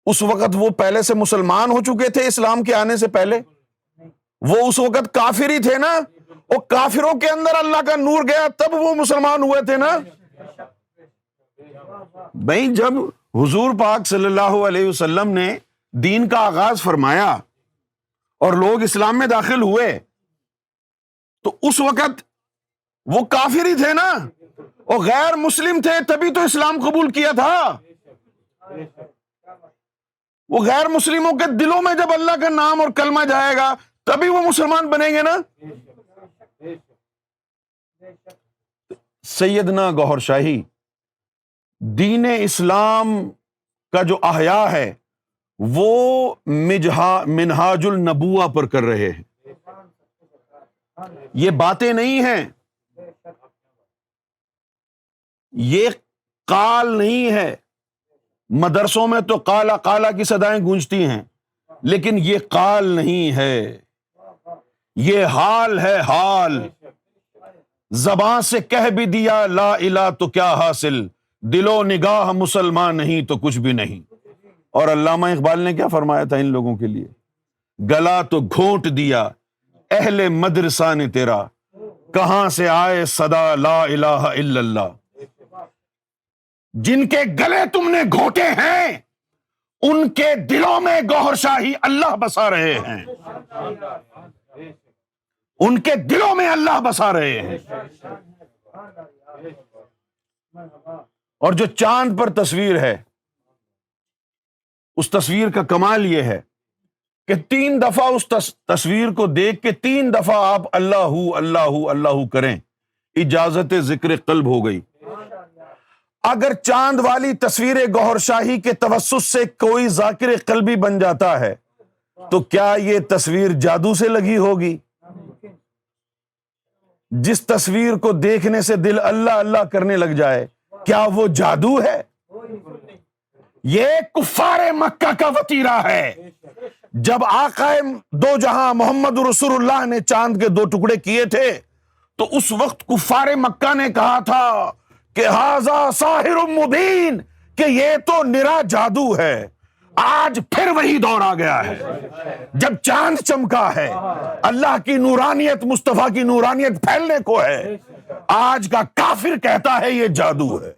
اس وقت وہ پہلے سے مسلمان ہو چکے تھے اسلام کے آنے سے پہلے؟ وہ اس وقت کافر ہی تھے نا، وہ کافروں کے اندر اللہ کا نور گیا تب وہ مسلمان ہوئے تھے نا۔ بھئی جب حضور پاک صلی اللہ علیہ وسلم نے دین کا آغاز فرمایا اور لوگ اسلام میں داخل ہوئے تو اس وقت وہ کافر ہی تھے نا، وہ غیر مسلم تھے تبھی تو اسلام قبول کیا تھا۔ وہ غیر مسلموں کے دلوں میں جب اللہ کا نام اور کلمہ جائے گا تبھی وہ مسلمان بنیں گے نا۔ سیدنا گوہر شاہی دین اسلام کا جو احیاء ہے وہ منہاج النبوہ پر کر رہے ہیں، یہ باتیں نہیں ہیں، یہ قال نہیں ہے۔ مدرسوں میں تو قالا قالا کی صدائیں گونجتی ہیں، لیکن یہ قال نہیں ہے، یہ حال ہے، حال۔ زبان سے کہہ بھی دیا لا الہ تو کیا حاصل، دل و نگاہ مسلمان نہیں تو کچھ بھی نہیں۔ اور علامہ اقبال نے کیا فرمایا تھا ان لوگوں کے لیے؟ گلا تو گھونٹ دیا اہل مدرسہ نے تیرا، کہاں سے آئے صدا لا الہ الا اللہ۔ جن کے گلے تم نے گھونٹے ہیں ان کے دلوں میں گوہر شاہی اللہ بسا رہے ہیں، ان کے دلوں میں اللہ بسا رہے ہیں۔ اور جو چاند پر تصویر ہے، اس تصویر کا کمال یہ ہے کہ 3 دفعہ اس تصویر کو دیکھ کے 3 دفعہ آپ اللہ اللہ اللہ کریں، اجازت ذکر قلب ہو گئی۔ اگر چاند والی تصویر گوہر شاہی کے توسط سے کوئی ذاکر قلبی بن جاتا ہے تو کیا یہ تصویر جادو سے لگی ہوگی؟ جس تصویر کو دیکھنے سے دل اللہ اللہ کرنے لگ جائے، کیا وہ جادو ہے؟ یہ کفار مکہ کا وتیرہ ہے۔ جب آقا دو جہاں محمد رسول اللہ نے چاند کے 2 ٹکڑے کیے تھے تو اس وقت کفار مکہ نے کہا تھا کہ ھذا ساحر مبین، کہ یہ تو نرا جادو ہے۔ آج پھر وہی دور آ گیا ہے، جب چاند چمکا ہے، اللہ کی نورانیت، مصطفیٰ کی نورانیت پھیلنے کو ہے، آج کا کافر کہتا ہے یہ جادو ہے،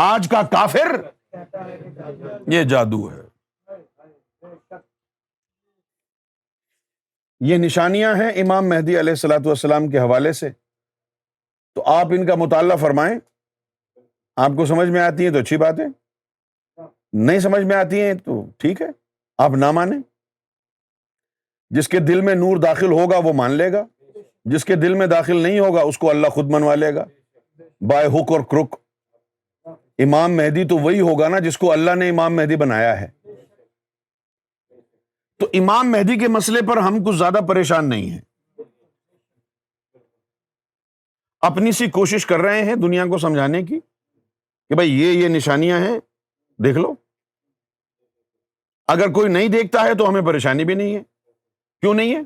آج کا کافر یہ جادو ہے۔ یہ نشانیاں ہیں امام مہدی علیہ الصلوۃ والسلام کے حوالے سے، تو آپ ان کا مطالعہ فرمائیں۔ آپ کو سمجھ میں آتی ہیں تو اچھی بات ہے، نہیں سمجھ میں آتی ہیں تو ٹھیک ہے، آپ نہ مانیں۔ جس کے دل میں نور داخل ہوگا وہ مان لے گا، جس کے دل میں داخل نہیں ہوگا اس کو اللہ خود منوا لے گا، بائے ہک اور کرک۔ امام مہدی تو وہی ہوگا نا جس کو اللہ نے امام مہدی بنایا ہے۔ تو امام مہدی کے مسئلے پر ہم کچھ زیادہ پریشان نہیں ہیں، اپنی سی کوشش کر رہے ہیں دنیا کو سمجھانے کی کہ بھائی یہ نشانیاں ہیں، دیکھ لو۔ اگر کوئی نہیں دیکھتا ہے تو ہمیں پریشانی بھی نہیں ہے۔ کیوں نہیں ہے؟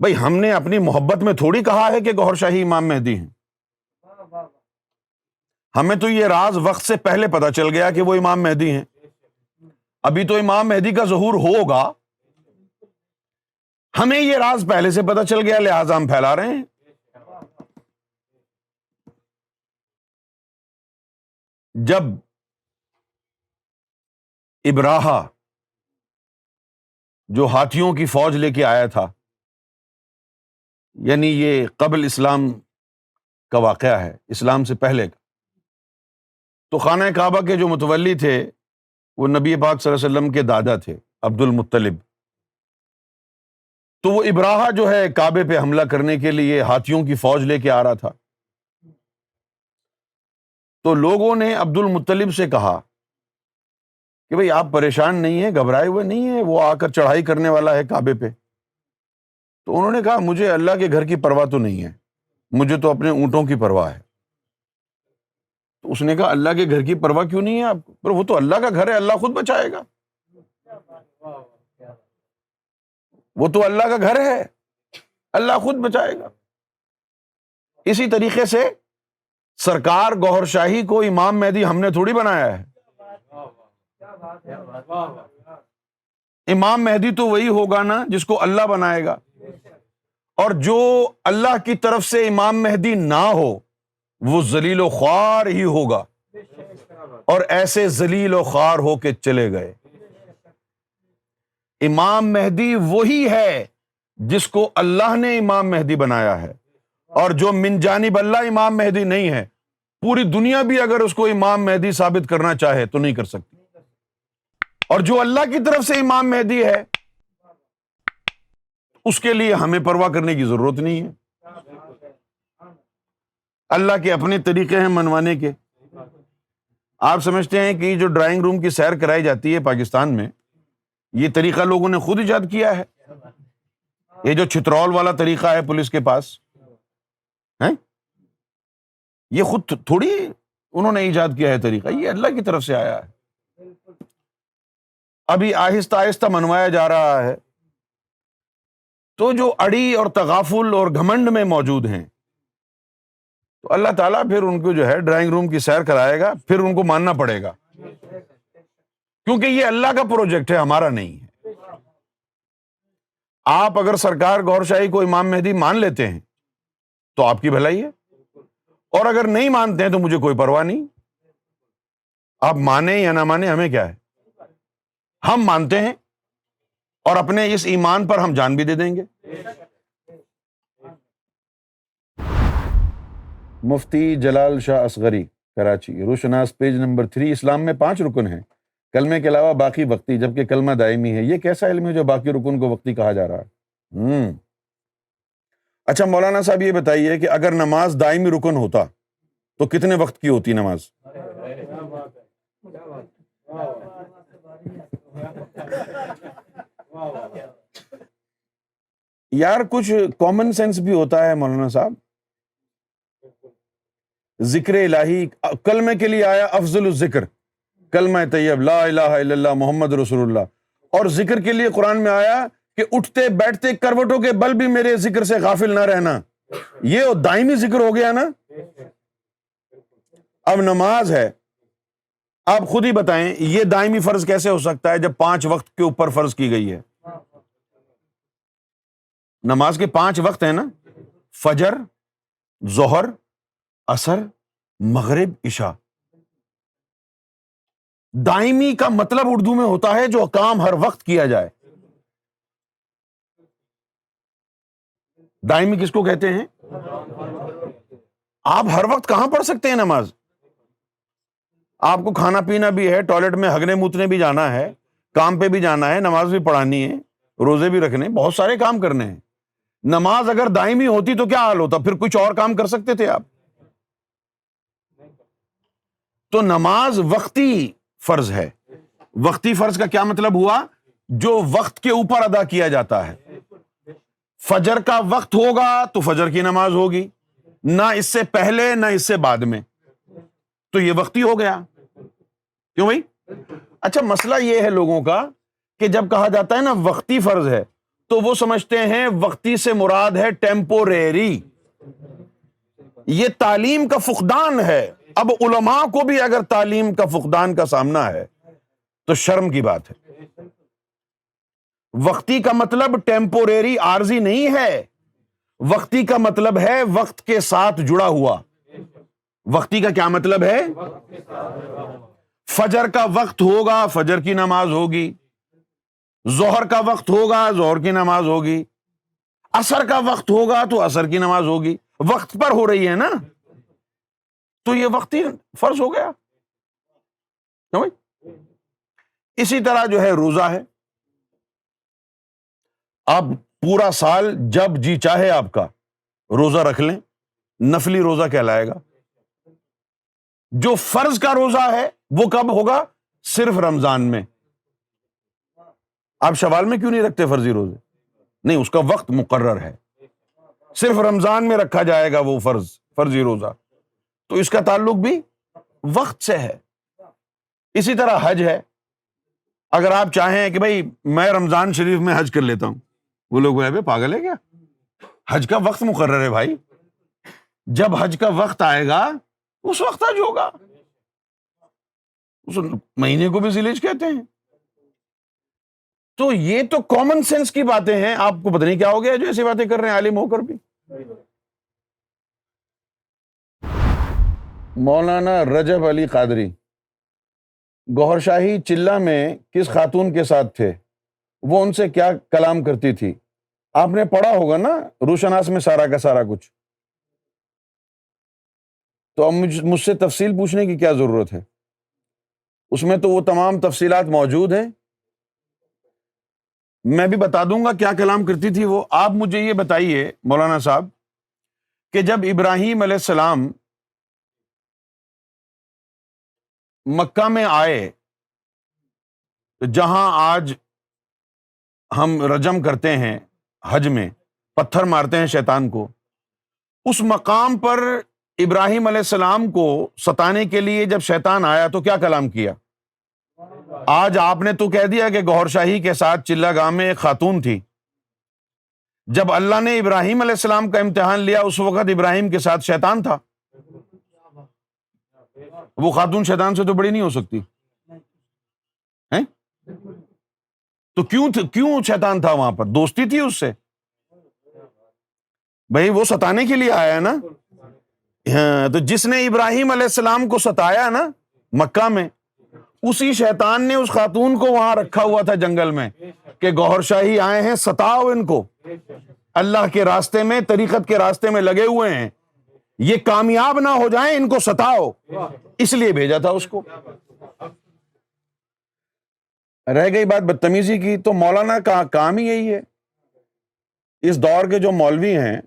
بھائی ہم نے اپنی محبت میں تھوڑی کہا ہے کہ گوہر شاہی امام مہدی ہیں، ہمیں تو یہ راز وقت سے پہلے پتا چل گیا کہ وہ امام مہدی ہیں۔ ابھی تو امام مہدی کا ظہور ہوگا، ہمیں یہ راز پہلے سے پتا چل گیا، لہٰذا ہم پھیلا رہے ہیں۔ جب ابراہا جو ہاتھیوں کی فوج لے کے آیا تھا، یعنی یہ قبل اسلام کا واقعہ ہے، اسلام سے پہلے کا، تو خانہ کعبہ کے جو متولی تھے وہ نبی پاک صلی اللہ علیہ وسلم کے دادا تھے، عبد المطلب۔ تو وہ ابراہا جو ہے کعبے پہ حملہ کرنے کے لیے ہاتھیوں کی فوج لے کے آ رہا تھا، تو لوگوں نے عبد المطلب سے کہا کہ بھئی آپ پریشان نہیں ہیں، گھبرائے ہوئے نہیں ہیں، وہ آ کر چڑھائی کرنے والا ہے کعبے پہ۔ تو انہوں نے کہا مجھے اللہ کے گھر کی پرواہ تو نہیں ہے، مجھے تو اپنے اونٹوں کی پرواہ ہے۔ تو اس نے کہا اللہ کے گھر کی پرواہ کیوں نہیں ہے آپ کو؟ پر وہ تو اللہ کا گھر ہے، اللہ خود بچائے گا، وہ تو اللہ کا گھر ہے، اللہ خود بچائے گا۔ اسی طریقے سے سرکار گوہر شاہی کو امام مہدی ہم نے تھوڑی بنایا ہے، امام مہدی تو وہی ہوگا نا جس کو اللہ بنائے گا، اور جو اللہ کی طرف سے امام مہدی نہ ہو وہ ذلیل و خوار ہی ہوگا، اور ایسے ذلیل و خوار ہو کے چلے گئے۔ امام مہدی وہی ہے جس کو اللہ نے امام مہدی بنایا ہے، اور جو من جانب اللہ امام مہدی نہیں ہے، پوری دنیا بھی اگر اس کو امام مہدی ثابت کرنا چاہے تو نہیں کر سکتی۔ اور جو اللہ کی طرف سے امام مہدی ہے اس کے لیے ہمیں پرواہ کرنے کی ضرورت نہیں ہے، اللہ کے اپنے طریقے ہیں منوانے کے۔ آپ سمجھتے ہیں کہ جو ڈرائنگ روم کی سیر کرائی جاتی ہے پاکستان میں، یہ طریقہ لوگوں نے خود ایجاد کیا ہے؟ یہ جو چترول والا طریقہ ہے پولیس کے پاس ہے، یہ خود تھوڑی انہوں نے ایجاد کیا ہے طریقہ، یہ اللہ کی طرف سے آیا ہے۔ ابھی آہستہ آہستہ منوایا جا رہا ہے۔ تو جو اڑی اور تغافل اور گھمنڈ میں موجود ہیں، تو اللہ تعالیٰ پھر ان کو جو ہے ڈرائنگ روم کی سیر کرائے گا، پھر ان کو ماننا پڑے گا، کیونکہ یہ اللہ کا پروجیکٹ ہے، ہمارا نہیں ہے۔ آپ اگر سرکار گوہر شاہی کو امام مہدی مان لیتے ہیں تو آپ کی بھلائی ہے، اور اگر نہیں مانتے ہیں تو مجھے کوئی پرواہ نہیں، آپ مانیں یا نہ مانیں ہمیں کیا ہے، ہم مانتے ہیں اور اپنے اس ایمان پر ہم جان بھی دے دیں گے۔ مفتی جلال شاہ اصغری، کراچی۔ روشناس پیج نمبر 3۔ اسلام میں 5 رکن ہیں، کلمے کے علاوہ باقی وقتی، جبکہ کلمہ دائمی ہے۔ یہ کیسا علم ہے جو باقی رکن کو وقتی کہا جا رہا ہے؟ اچھا مولانا صاحب یہ بتائیے کہ اگر نماز دائمی رکن ہوتا تو کتنے وقت کی ہوتی نماز؟ یار کچھ کامن سینس بھی ہوتا ہے مولانا صاحب۔ ذکر الہی کلمے کے لیے آیا افضل الذکر کلمہ طیب لا الہ الا اللہ محمد رسول اللہ، اور ذکر کے لیے قرآن میں آیا کہ اٹھتے بیٹھتے کروٹوں کے بل بھی میرے ذکر سے غافل نہ رہنا، یہ دائمی ذکر ہو گیا نا۔ اب نماز ہے، آپ خود ہی بتائیں یہ دائمی فرض کیسے ہو سکتا ہے جب 5 وقت کے اوپر فرض کی گئی ہے؟ نماز کے 5 وقت ہیں نا، فجر، ظہر، عصر، مغرب، عشاء۔ دائمی کا مطلب اردو میں ہوتا ہے جو کام ہر وقت کیا جائے۔ دائمی کس کو کہتے ہیں؟ آپ ہر وقت کہاں پڑھ سکتے ہیں نماز؟ آپ کو کھانا پینا بھی ہے، ٹوائلٹ میں ہگنے موتنے بھی جانا ہے، کام پہ بھی جانا ہے، نماز بھی پڑھانی ہے، روزے بھی رکھنے، بہت سارے کام کرنے ہیں۔ نماز اگر دائمی ہوتی تو کیا حال ہوتا؟ پھر کچھ اور کام کر سکتے تھے آپ۔ تو نماز وقتی فرض ہے۔ وقتی فرض کا کیا مطلب ہوا؟ جو وقت کے اوپر ادا کیا جاتا ہے۔ فجر کا وقت ہوگا تو فجر کی نماز ہوگی، نہ اس سے پہلے نہ اس سے بعد میں، تو یہ وقتی ہو گیا۔ کیوں بھائی؟ اچھا، مسئلہ یہ ہے لوگوں کا کہ جب کہا جاتا ہے نا وقتی فرض ہے تو وہ سمجھتے ہیں وقتی سے مراد ہے ٹیمپوریری، یہ تعلیم کا فقدان ہے۔ اب علماء کو بھی اگر تعلیم کا فقدان کا سامنا ہے تو شرم کی بات ہے۔ وقتی کا مطلب ٹیمپوریری، عارضی نہیں ہے۔ وقتی کا مطلب ہے وقت کے ساتھ جڑا ہوا۔ وقتی کا کیا مطلب ہے؟ فجر کا وقت ہوگا، فجر کی نماز ہوگی۔ ظہر کا وقت ہوگا، ظہر کی نماز ہوگی۔ عصر کا وقت ہوگا تو عصر کی نماز ہوگی۔ وقت پر ہو رہی ہے نا، تو یہ وقتی فرض ہو گیا۔ سمجھ؟ اسی طرح جو ہے روزہ ہے، آپ پورا سال جب جی چاہے آپ کا روزہ رکھ لیں، نفلی روزہ کہلائے گا۔ جو فرض کا روزہ ہے وہ کب ہوگا؟ صرف رمضان میں۔ آپ شوال میں کیوں نہیں رکھتے فرضی روزے؟ نہیں، اس کا وقت مقرر ہے، صرف رمضان میں رکھا جائے گا وہ فرضی روزہ، تو اس کا تعلق بھی وقت سے ہے۔ اسی طرح حج ہے، اگر آپ چاہیں کہ بھئی میں رمضان شریف میں حج کر لیتا ہوں، وہ لوگ بولے پاگل ہے کیا؟ حج کا وقت مقرر ہے بھائی، جب حج کا وقت آئے گا اس وقت حج ہوگا۔ اس مہینے کو بھی ذی الحج کہتے ہیں۔ تو یہ تو کامن سینس کی باتیں ہیں، آپ کو پتہ نہیں کیا ہو گیا جو ایسی باتیں کر رہے ہیں عالم ہو کر بھی۔ مولانا رجب علی قادری گوھر شاہی چلہ میں کس خاتون کے ساتھ تھے؟ وہ ان سے کیا کلام کرتی تھی؟ آپ نے پڑھا ہوگا نا روشناس میں سارا کا سارا کچھ، تو اب مجھ سے تفصیل پوچھنے کی کیا ضرورت ہے؟ اس میں تو وہ تمام تفصیلات موجود ہیں، میں بھی بتا دوں گا کیا کلام کرتی تھی وہ۔ آپ مجھے یہ بتائیے مولانا صاحب کہ جب ابراہیم علیہ السلام مکہ میں آئے، جہاں آج ہم رجم کرتے ہیں، حج میں پتھر مارتے ہیں شیطان کو، اس مقام پر ابراہیم علیہ السلام کو ستانے کے لیے جب شیطان آیا تو کیا کلام کیا؟ آج آپ نے تو کہہ دیا کہ گوھر شاہی کے ساتھ چلہ گاہ میں ایک خاتون تھی۔ جب اللہ نے ابراہیم علیہ السلام کا امتحان لیا اس وقت ابراہیم کے ساتھ شیطان تھا، وہ خاتون شیطان سے تو بڑی نہیں ہو سکتی ہیں؟ تو کیوں شیطان تھا وہاں پر؟ دوستی تھی اس سے بھائی، وہ ستانے کے لیے آیا نا۔ ہاں، تو جس نے ابراہیم علیہ السلام کو ستایا نا مکہ میں، اسی شیطان نے اس خاتون کو وہاں رکھا ہوا تھا جنگل میں کہ گوھر شاہی آئے ہیں، ستاؤ ان کو، اللہ کے راستے میں، طریقت کے راستے میں لگے ہوئے ہیں، یہ کامیاب نہ ہو جائیں، ان کو ستاؤ، اس لیے بھیجا تھا اس کو۔ رہ گئی بات بدتمیزی کی، تو مولانا کا کام ہی یہی ہے۔ اس دور کے جو مولوی ہیں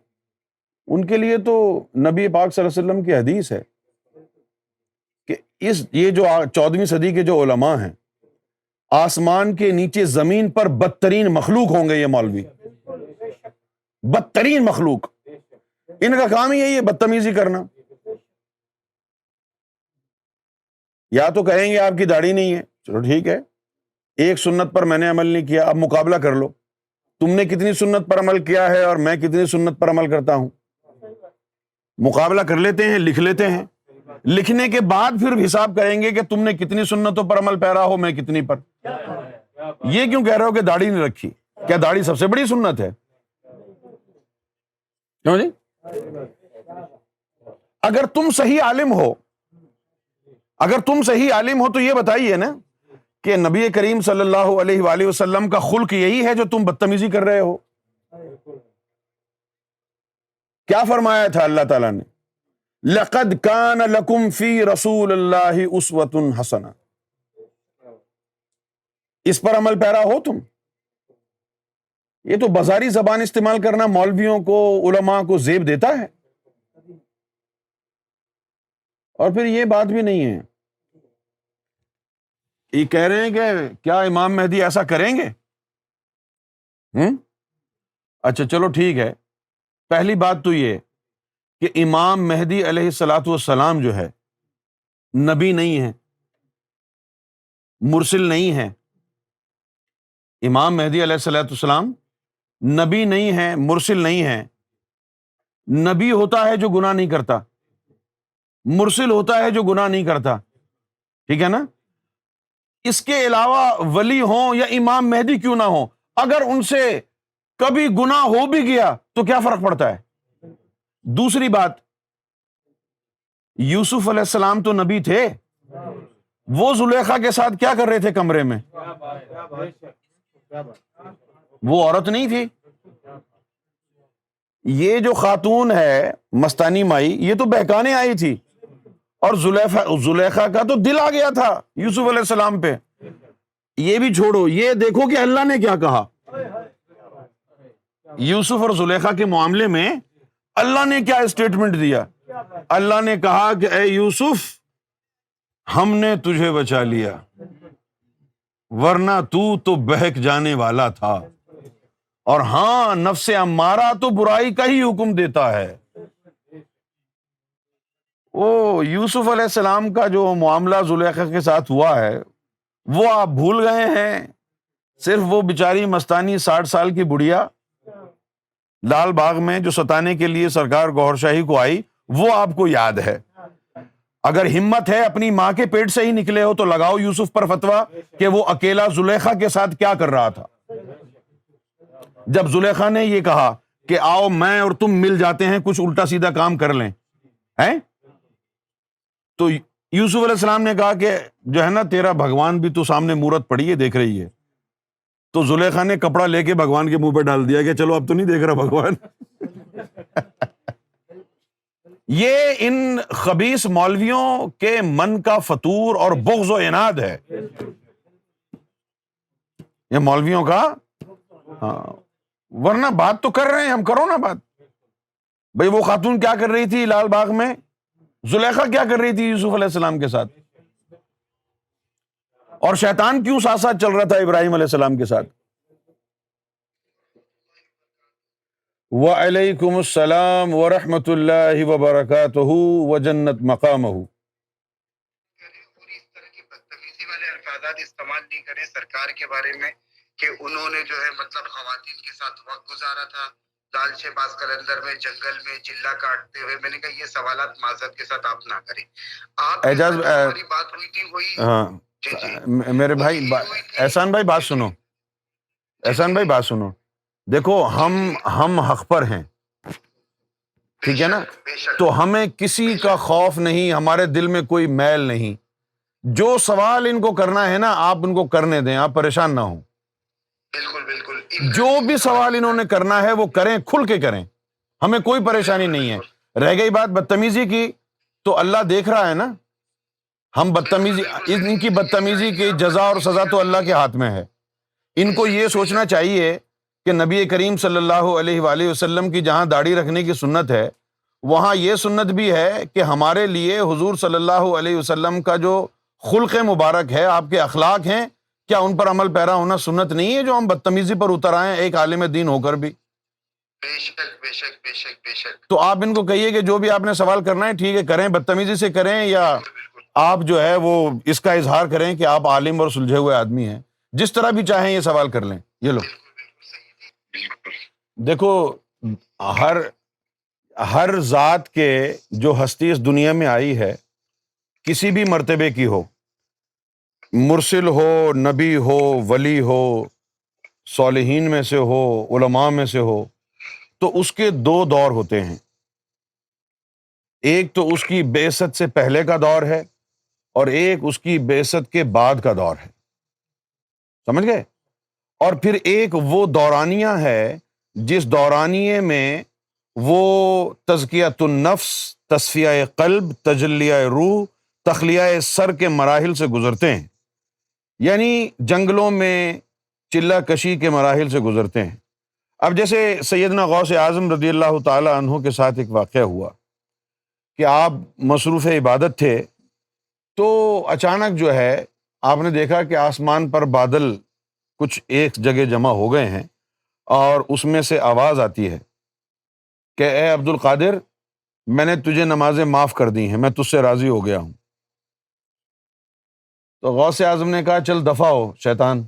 ان کے لیے تو نبی پاک صلی اللہ علیہ وسلم کی حدیث ہے کہ یہ جو 14ویں صدی کے جو علماء ہیں، آسمان کے نیچے زمین پر بدترین مخلوق ہوں گے یہ مولوی، بدترین مخلوق، ان کا کام ہی یہی ہے بدتمیزی کرنا۔ یا تو کہیں گے آپ کی داڑھی نہیں ہے، چلو ٹھیک ہے، ایک سنت پر میں نے عمل نہیں کیا، اب مقابلہ کر لو، تم نے کتنی سنت پر عمل کیا ہے اور میں کتنی سنت پر عمل کرتا ہوں، مقابلہ کر لیتے ہیں، لکھ لیتے ہیں، لکھنے کے بعد پھر حساب کریں گے کہ تم نے کتنی سنتوں پر عمل پیرا ہو، میں کتنی پر۔ یہ کیوں کہہ رہے ہو کہ داڑھی نہیں رکھی؟ کیا داڑھی سب سے بڑی سنت ہے؟ کیوں جی؟ اگر تم صحیح عالم ہو تو یہ بتائیے نا کہ نبی کریم صلی اللہ علیہ وآلہ وسلم کا خلق یہی ہے جو تم بدتمیزی کر رہے ہو؟ کیا فرمایا تھا اللہ تعالیٰ نے؟ لَقَدْ كَانَ لَكُمْ فِي رَسُولِ اللَّهِ أُسْوَةٌ حَسَنَةٌ، اس پر عمل پیرا ہو تم؟ یہ تو بازاری زبان استعمال کرنا مولویوں کو، علماء کو زیب دیتا ہے، اور پھر یہ بات بھی نہیں ہے، یہ کہہ رہے ہیں کہ کیا امام مہدی ایسا کریں گے؟ اچھا چلو ٹھیک ہے، پہلی بات تو یہ کہ امام مہدی علیہ الصلاۃ والسلام جو ہے نبی نہیں ہے، مرسل نہیں ہے۔ امام مہدی علیہ الصلاۃ والسلام نبی نہیں ہے، مرسل نہیں ہے۔ نبی ہوتا ہے جو گناہ نہیں کرتا، مرسل ہوتا ہے جو گناہ نہیں کرتا، ٹھیک ہے نا؟ اس کے علاوہ ولی ہوں یا امام مہدی کیوں نہ ہوں، اگر ان سے کبھی گناہ ہو بھی گیا تو کیا فرق پڑتا ہے؟ دوسری بات، یوسف علیہ السلام تو نبی تھے، وہ زلیخا کے ساتھ کیا کر رہے تھے کمرے میں؟ وہ عورت نہیں تھی؟ یہ جو خاتون ہے مستانی مائی، یہ تو بہکانے آئی تھی، اور زلیخا کا تو دل آ گیا تھا یوسف علیہ السلام پہ۔ یہ بھی چھوڑو، یہ دیکھو کہ اللہ نے کیا کہا یوسف اور زلیخا کے معاملے میں۔ اللہ نے کیا اسٹیٹمنٹ دیا؟ اللہ نے کہا کہ اے یوسف، ہم نے تجھے بچا لیا، ورنہ تو بہک جانے والا تھا، اور ہاں نفس امارہ تو برائی کا ہی حکم دیتا ہے۔ وہ یوسف علیہ السلام کا جو معاملہ زلیخا کے ساتھ ہوا ہے وہ آپ بھول گئے ہیں؟ صرف وہ بیچاری مستانی 60 سال کی بڑھیا لال باغ میں جو ستانے کے لیے سرکار گوھر شاہی کو آئی، وہ آپ کو یاد ہے۔ اگر ہمت ہے اپنی ماں کے پیٹ سے ہی نکلے ہو تو لگاؤ یوسف پر فتویٰ کہ وہ اکیلا زلیخا کے ساتھ کیا کر رہا تھا۔ جب زلیخا نے یہ کہا کہ آؤ میں اور تم مل جاتے ہیں، کچھ الٹا سیدھا کام کر لیں، ہیں؟ تو یوسف علیہ السلام نے کہا کہ جو ہے نا تیرا بھگوان بھی تو سامنے مورت پڑی ہے، دیکھ رہی ہے۔ تو زلیخا نے کپڑا لے کے بھگوان کے منہ پہ ڈال دیا کہ چلو اب تو نہیں دیکھ رہا بھگوان۔ یہ ان خبیث مولویوں کے من کا فطور اور بغض و عناد ہے، یہ مولویوں کا۔ ہاں، ورنہ بات تو کر رہے ہیں ہم، کرو نا بات۔ بھئی وہ خاتون کیا کر رہی تھی لال باغ میں؟ زلیخا کیا کر رہی تھی یوسف علیہ السلام کے ساتھ؟ اور شیطان کیوں ساتھ ساتھ چل رہا تھا ابراہیم علیہ السلام کے ساتھ؟ وعلیکم السلام ورحمۃ اللہ وبرکاتہ وجنت مقامہ۔ اور اس طرح کی بدتمیزی والے الفاظات استعمال نہیں کریں سرکار کے بارے میں کہ انہوں نے جو ہے مطلب خواتین کے ساتھ وقت گزارا تھا دالچے باز قلندر میں، جنگل میں چلا کاٹتے ہوئے۔ میں نے کہا یہ سوالات معذرت کے ساتھ آپ نہ کریں۔ آپ کے اعجاز، ساتھ جو ہماری بات ہوئی تھی وہی ہاں میرے بھائی احسان بھائی بات سنو، احسان بھائی بات سنو، دیکھو ہم حق پر ہیں، ٹھیک ہے نا؟ تو ہمیں کسی کا خوف نہیں، ہمارے دل میں کوئی میل نہیں۔ جو سوال ان کو کرنا ہے نا آپ ان کو کرنے دیں، آپ پریشان نہ ہوں۔ بالکل بالکل جو بھی سوال انہوں نے کرنا ہے وہ کریں، کھل کے کریں، ہمیں کوئی پریشانی نہیں ہے۔ رہ گئی بات بدتمیزی کی، تو اللہ دیکھ رہا ہے نا، ہم بدتمیزی، ان کی بدتمیزی کی جزا اور سزا تو اللہ کے ہاتھ میں ہے۔ ان کو یہ سوچنا چاہیے کہ نبی کریم صلی اللہ علیہ وآلہ وسلم کی جہاں داڑھی رکھنے کی سنت ہے، وہاں یہ سنت بھی ہے کہ ہمارے لیے حضور صلی اللہ علیہ وسلم کا جو خلق مبارک ہے، آپ کے اخلاق ہیں، کیا ان پر عمل پیرا ہونا سنت نہیں ہے جو ہم بدتمیزی پر اتر آئے ہیں ایک عالم دین ہو کر بھی؟ بے شک بے شک بے شک بے شک۔ تو آپ ان کو کہیے کہ جو بھی آپ نے سوال کرنا ہے ٹھیک ہے کریں، بدتمیزی سے کریں، یا آپ جو ہے وہ اس کا اظہار کریں کہ آپ عالم اور سلجھے ہوئے آدمی ہیں، جس طرح بھی چاہیں یہ سوال کر لیں۔ یہ لو دیکھو، ہر ذات کے جو ہستی اس دنیا میں آئی ہے، کسی بھی مرتبے کی ہو، مرسل ہو، نبی ہو، ولی ہو، صالحین میں سے ہو، علماء میں سے ہو، تو اس کے دو دور ہوتے ہیں۔ ایک تو اس کی بعثت سے پہلے کا دور ہے، اور ایک اس کی بعثت کے بعد کا دور ہے، سمجھ گئے؟ اور پھر ایک وہ دورانیہ ہے جس دورانیے میں وہ تزکیۃ النفس، تصفیہ قلب، تجلیہ روح، تخلیہ سر کے مراحل سے گزرتے ہیں، یعنی جنگلوں میں چلہ کشی کے مراحل سے گزرتے ہیں۔ اب جیسے سیدنا غوث اعظم رضی اللہ تعالی عنہ کے ساتھ ایک واقعہ ہوا کہ آپ مصروف عبادت تھے، تو اچانک جو ہے آپ نے دیکھا کہ آسمان پر بادل کچھ ایک جگہ جمع ہو گئے ہیں، اور اس میں سے آواز آتی ہے کہ اے عبد القادر، میں نے تجھے نمازیں معاف کر دی ہیں، میں تجھ سے راضی ہو گیا ہوں۔ تو غوث اعظم نے کہا چل دفع ہو شیطان۔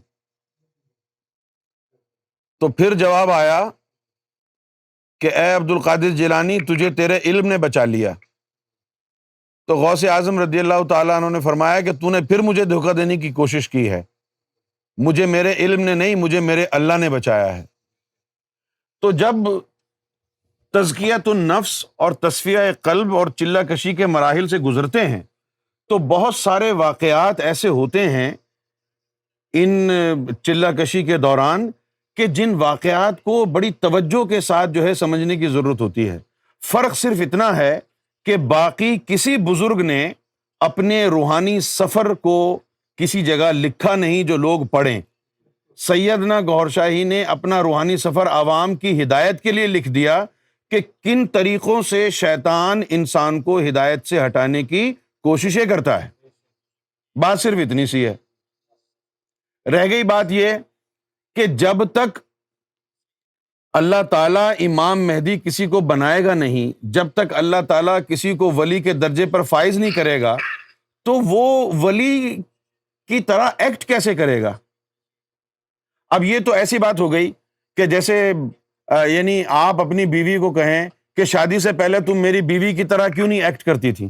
تو پھر جواب آیا کہ اے عبد القادر جیلانی، تجھے تیرے علم نے بچا لیا۔ تو غوث اعظم رضی اللہ تعالیٰ عنہ نے فرمایا کہ تو نے پھر مجھے دھوکہ دینے کی کوشش کی ہے، مجھے میرے علم نے نہیں، مجھے میرے اللہ نے بچایا ہے۔ تو جب تزکیۃ النفس اور تصفیہ قلب اور چلہ کشی کے مراحل سے گزرتے ہیں تو بہت سارے واقعات ایسے ہوتے ہیں ان چلہ کشی کے دوران کہ جن واقعات کو بڑی توجہ کے ساتھ جو ہے سمجھنے کی ضرورت ہوتی ہے۔ فرق صرف اتنا ہے کہ باقی کسی بزرگ نے اپنے روحانی سفر کو کسی جگہ لکھا نہیں جو لوگ پڑھیں۔ سیدنا گوھر شاہی نے اپنا روحانی سفر عوام کی ہدایت کے لیے لکھ دیا کہ کن طریقوں سے شیطان انسان کو ہدایت سے ہٹانے کی کوششیں کرتا ہے۔ بات صرف اتنی سی ہے۔ رہ گئی بات یہ کہ جب تک اللہ تعالیٰ امام مہدی کسی کو بنائے گا نہیں، جب تک اللہ تعالیٰ کسی کو ولی کے درجے پر فائز نہیں کرے گا، تو وہ ولی کی طرح ایکٹ کیسے کرے گا؟ اب یہ تو ایسی بات ہو گئی کہ جیسے یعنی آپ اپنی بیوی کو کہیں کہ شادی سے پہلے تم میری بیوی کی طرح کیوں نہیں ایکٹ کرتی تھی؟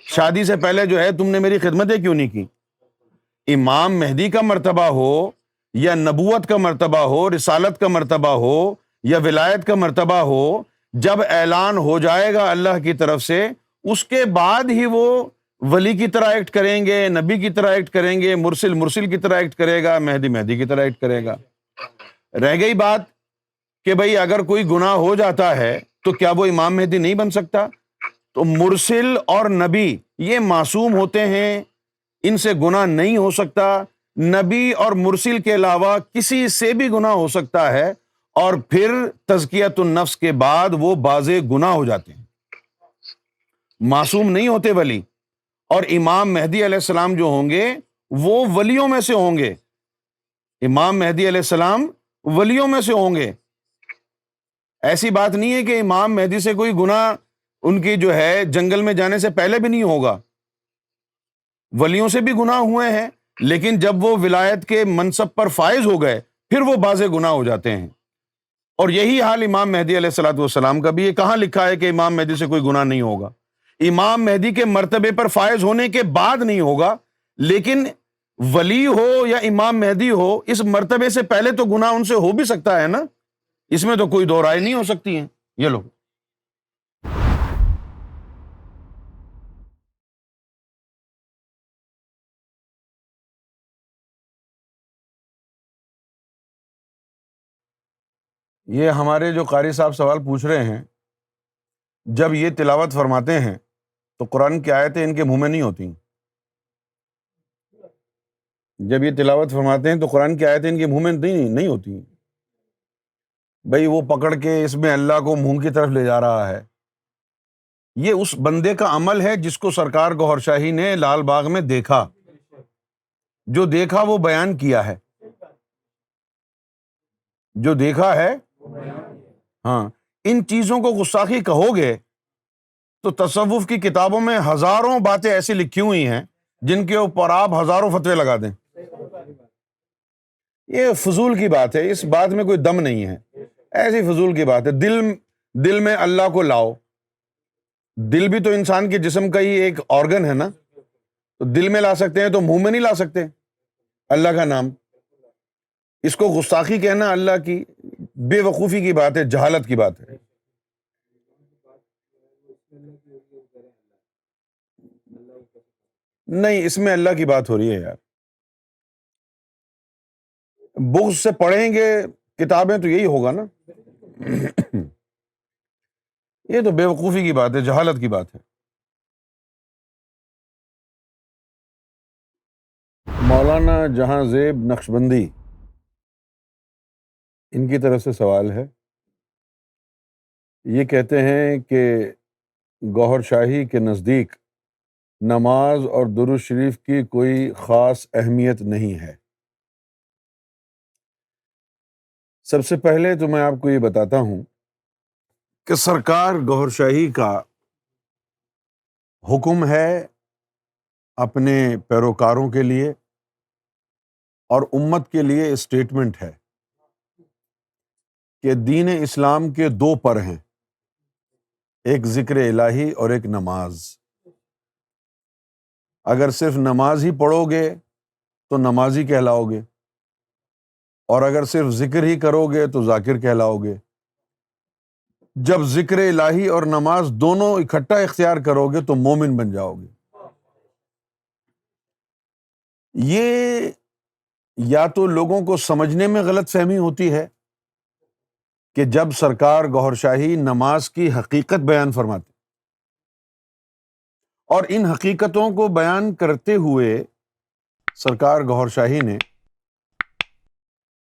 شادی سے پہلے جو ہے تم نے میری خدمتیں کیوں نہیں کی؟ امام مہدی کا مرتبہ ہو یا نبوت کا مرتبہ ہو، رسالت کا مرتبہ ہو یا ولایت کا مرتبہ ہو، جب اعلان ہو جائے گا اللہ کی طرف سے، اس کے بعد ہی وہ ولی کی طرح ایکٹ کریں گے، نبی کی طرح ایکٹ کریں گے، مرسل کی طرح ایکٹ کرے گا، مہدی کی طرح ایکٹ کرے گا۔ رہ گئی بات کہ بھئی اگر کوئی گناہ ہو جاتا ہے تو کیا وہ امام مہدی نہیں بن سکتا؟ تو مرسل اور نبی یہ معصوم ہوتے ہیں، ان سے گناہ نہیں ہو سکتا۔ نبی اور مرسل کے علاوہ کسی سے بھی گناہ ہو سکتا ہے، اور پھر تزکیۃ النفس کے بعد وہ باز گناہ ہو جاتے ہیں، معصوم نہیں ہوتے ولی۔ اور امام مہدی علیہ السلام جو ہوں گے وہ ولیوں میں سے ہوں گے، امام مہدی علیہ السلام ولیوں میں سے ہوں گے۔ ایسی بات نہیں ہے کہ امام مہدی سے کوئی گناہ ان کی جو ہے جنگل میں جانے سے پہلے بھی نہیں ہوگا، ولیوں سے بھی گناہ ہوئے ہیں، لیکن جب وہ ولایت کے منصب پر فائز ہو گئے پھر وہ باز گناہ ہو جاتے ہیں۔ اور یہی حال امام مہدی علیہ الصلوۃ والسلام کا بھی۔ یہ کہاں لکھا ہے کہ امام مہدی سے کوئی گناہ نہیں ہوگا؟ امام مہدی کے مرتبے پر فائز ہونے کے بعد نہیں ہوگا، لیکن ولی ہو یا امام مہدی ہو، اس مرتبے سے پہلے تو گناہ ان سے ہو بھی سکتا ہے نا، اس میں تو کوئی دو رائے نہیں ہو سکتی ہیں۔ یہ لو، یہ ہمارے جو قاری صاحب سوال پوچھ رہے ہیں، جب یہ تلاوت فرماتے ہیں تو قرآن کی آیتیں ان کے منہ میں نہیں ہوتی۔ جب یہ تلاوت فرماتے ہیں تو قرآن کی آیتیں ان کے منہ میں نہیں ہوتی۔ بھئی وہ پکڑ کے اس میں اللہ کو منہ کی طرف لے جا رہا ہے۔ یہ اس بندے کا عمل ہے جس کو سرکار گوھر شاہی نے لال باغ میں دیکھا، جو دیکھا وہ بیان کیا ہے، جو دیکھا ہے۔ ہاں، ان چیزوں کو گستاخی کہو گے تو تصوف کی کتابوں میں ہزاروں باتیں ایسی لکھی ہوئی ہیں جن کے اوپر آپ ہزاروں فتوے لگا دیں۔ یہ فضول کی بات ہے، اس بات میں کوئی دم نہیں ہے، ایسی فضول کی بات ہے۔ دل میں اللہ کو لاؤ۔ دل بھی تو انسان کے جسم کا ہی ایک آرگن ہے نا، تو دل میں لا سکتے ہیں تو منہ میں نہیں لا سکتے اللہ کا نام؟ اس کو گستاخی کہنا اللہ کی بے وقوفی کی بات ہے، جہالت کی بات ہے۔ نہیں، اس میں اللہ کی بات ہو رہی ہے یار۔ بغض سے پڑھیں گے کتابیں تو یہی ہوگا نا۔ یہ تو بیوقوفی کی بات ہے، جہالت کی بات ہے۔ مولانا جہاں زیب نقشبندی، ان کی طرف سے سوال ہے۔ یہ کہتے ہیں کہ گوہر شاہی کے نزدیک نماز اور درود شریف کی کوئی خاص اہمیت نہیں ہے۔ سب سے پہلے تو میں آپ کو یہ بتاتا ہوں کہ سرکار گوہر شاہی کا حکم ہے اپنے پیروکاروں کے لیے اور امت کے لیے اسٹیٹمنٹ ہے کہ دین اسلام کے دو پر ہیں، ایک ذکر الہی اور ایک نماز۔ اگر صرف نماز ہی پڑھو گے تو نمازی کہلاؤ گے، اور اگر صرف ذکر ہی کرو گے تو ذاکر کہلاؤ گے۔ جب ذکر الہی اور نماز دونوں اکٹھا اختیار کرو گے تو مومن بن جاؤ گے۔ یہ یا تو لوگوں کو سمجھنے میں غلط فہمی ہوتی ہے کہ جب سرکار گوہر شاہی نماز کی حقیقت بیان فرماتے اور ان حقیقتوں کو بیان کرتے ہوئے سرکار گوہر شاہی نے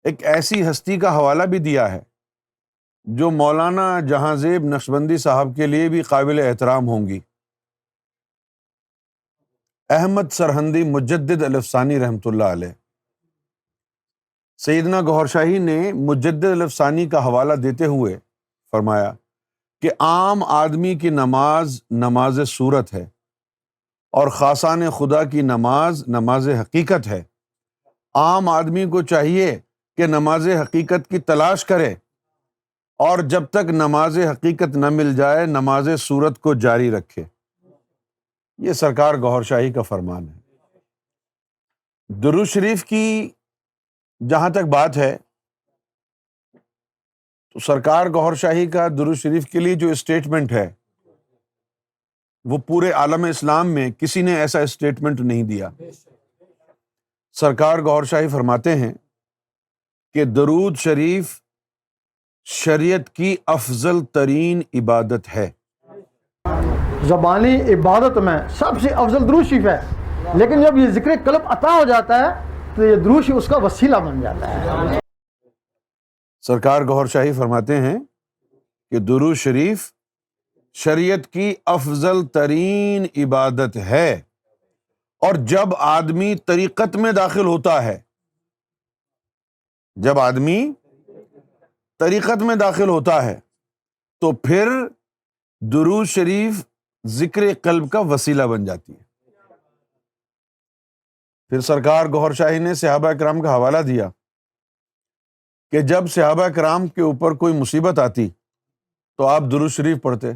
ایک ایسی ہستی کا حوالہ بھی دیا ہے جو مولانا جہاں زیب نقشبندی صاحب کے لیے بھی قابل احترام ہوں گی، احمد سرہندی مجدد الافسانی رحمۃ اللہ علیہ۔ سیدنا گوہر شاہی نے مجدد الافسانی کا حوالہ دیتے ہوئے فرمایا کہ عام آدمی کی نماز نماز صورت ہے اور خاصان خدا کی نماز نماز حقیقت ہے۔ عام آدمی کو چاہیے کہ نماز حقیقت کی تلاش کرے، اور جب تک نماز حقیقت نہ مل جائے نماز صورت کو جاری رکھے۔ یہ سرکار گوہر شاہی کا فرمان ہے۔ درود شریف کی جہاں تک بات ہے تو سرکار گوہر شاہی کا درود شریف کے لیے جو اسٹیٹمنٹ ہے وہ پورے عالم اسلام میں کسی نے ایسا اسٹیٹمنٹ نہیں دیا۔ سرکار گوہر شاہی فرماتے ہیں کہ درود شریف شریعت کی افضل ترین عبادت ہے۔ زبانی عبادت میں سب سے افضل درود شریف ہے، لیکن جب یہ ذکر قلب عطا ہو جاتا ہے تو یہ درود شریف اس کا وسیلہ بن جاتا ہے۔ سرکار گوہر شاہی فرماتے ہیں کہ درود شریف شریعت کی افضل ترین عبادت ہے، اور جب آدمی طریقت میں داخل ہوتا ہے، جب آدمی طریقت میں داخل ہوتا ہے تو پھر درود شریف ذکر قلب کا وسیلہ بن جاتی ہے۔ پھر سرکار گوہر شاہی نے صحابہ کرام کا حوالہ دیا کہ جب صحابہ کرام کے اوپر کوئی مصیبت آتی تو آپ درود شریف پڑھتے،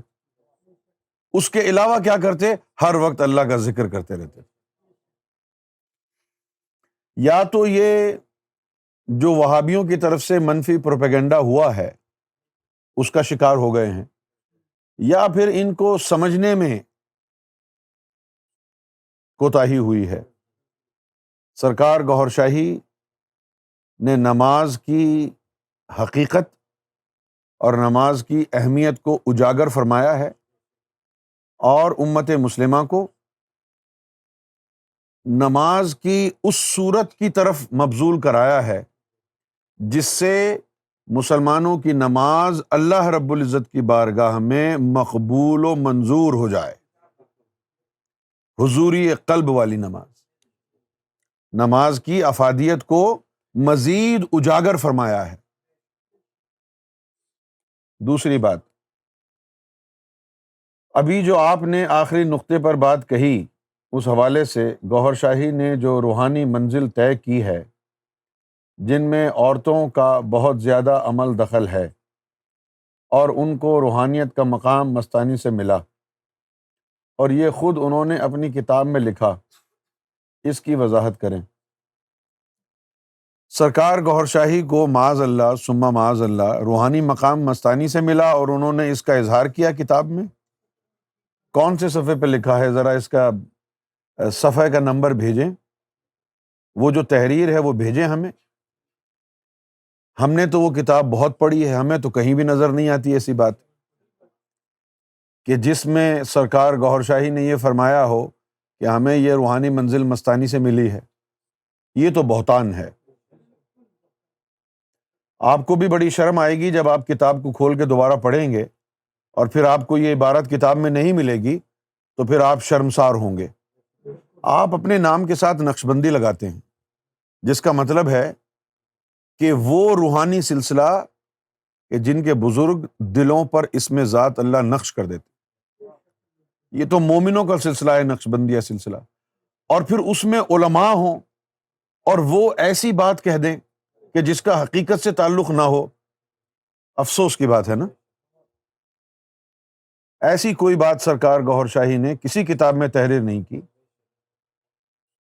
اس کے علاوہ کیا کرتے؟ ہر وقت اللہ کا ذکر کرتے رہتے۔ یا تو یہ جو وہابیوں کی طرف سے منفی پروپیگنڈا ہوا ہے اس کا شکار ہو گئے ہیں، یا پھر ان کو سمجھنے میں کوتاہی ہوئی ہے۔ سرکار گوہر شاہی نے نماز کی حقیقت اور نماز کی اہمیت کو اجاگر فرمایا ہے، اور امت مسلمہ کو نماز کی اس صورت کی طرف مبذول کرایا ہے جس سے مسلمانوں کی نماز اللہ رب العزت کی بارگاہ میں مقبول و منظور ہو جائے، حضوری قلب والی نماز۔ نماز کی افادیت کو مزید اجاگر فرمایا ہے۔ دوسری بات، ابھی جو آپ نے آخری نقطے پر بات کہی اس حوالے سے گوہر شاہی نے جو روحانی منزل طے کی ہے جن میں عورتوں کا بہت زیادہ عمل دخل ہے اور ان کو روحانیت کا مقام مستانی سے ملا، اور یہ خود انہوں نے اپنی کتاب میں لکھا، اس کی وضاحت کریں۔ سرکار گوہر شاہی کو معاذ اللہ ثم معاذ اللہ روحانی مقام مستانی سے ملا، اور انہوں نے اس کا اظہار کیا کتاب میں۔ کون سے صفحے پہ لکھا ہے؟ ذرا اس کا صفحے کا نمبر بھیجیں، وہ جو تحریر ہے وہ بھیجیں ہمیں۔ ہم نے تو وہ کتاب بہت پڑھی ہے، ہمیں تو کہیں بھی نظر نہیں آتی ایسی بات۔ کہ جس میں سرکار گوہر شاہی نے یہ فرمایا ہو کہ ہمیں یہ روحانی منزل مستانی سے ملی ہے، یہ تو بہتان ہے۔ آپ کو بھی بڑی شرم آئے گی جب آپ کتاب کو کھول کے دوبارہ پڑھیں گے اور پھر آپ کو یہ عبارت کتاب میں نہیں ملے گی تو پھر آپ شرمسار ہوں گے۔ آپ اپنے نام کے ساتھ نقشبندی لگاتے ہیں، جس کا مطلب ہے کہ وہ روحانی سلسلہ کہ جن کے بزرگ دلوں پر اسم ذات اللہ نقش کر دیتے، یہ تو مومنوں کا سلسلہ ہے، نقشبندیہ سلسلہ، اور پھر اس میں علماء ہوں اور وہ ایسی بات کہہ دیں کہ جس کا حقیقت سے تعلق نہ ہو، افسوس کی بات ہے نا۔ ایسی کوئی بات سرکار گوہر شاہی نے کسی کتاب میں تحریر نہیں کی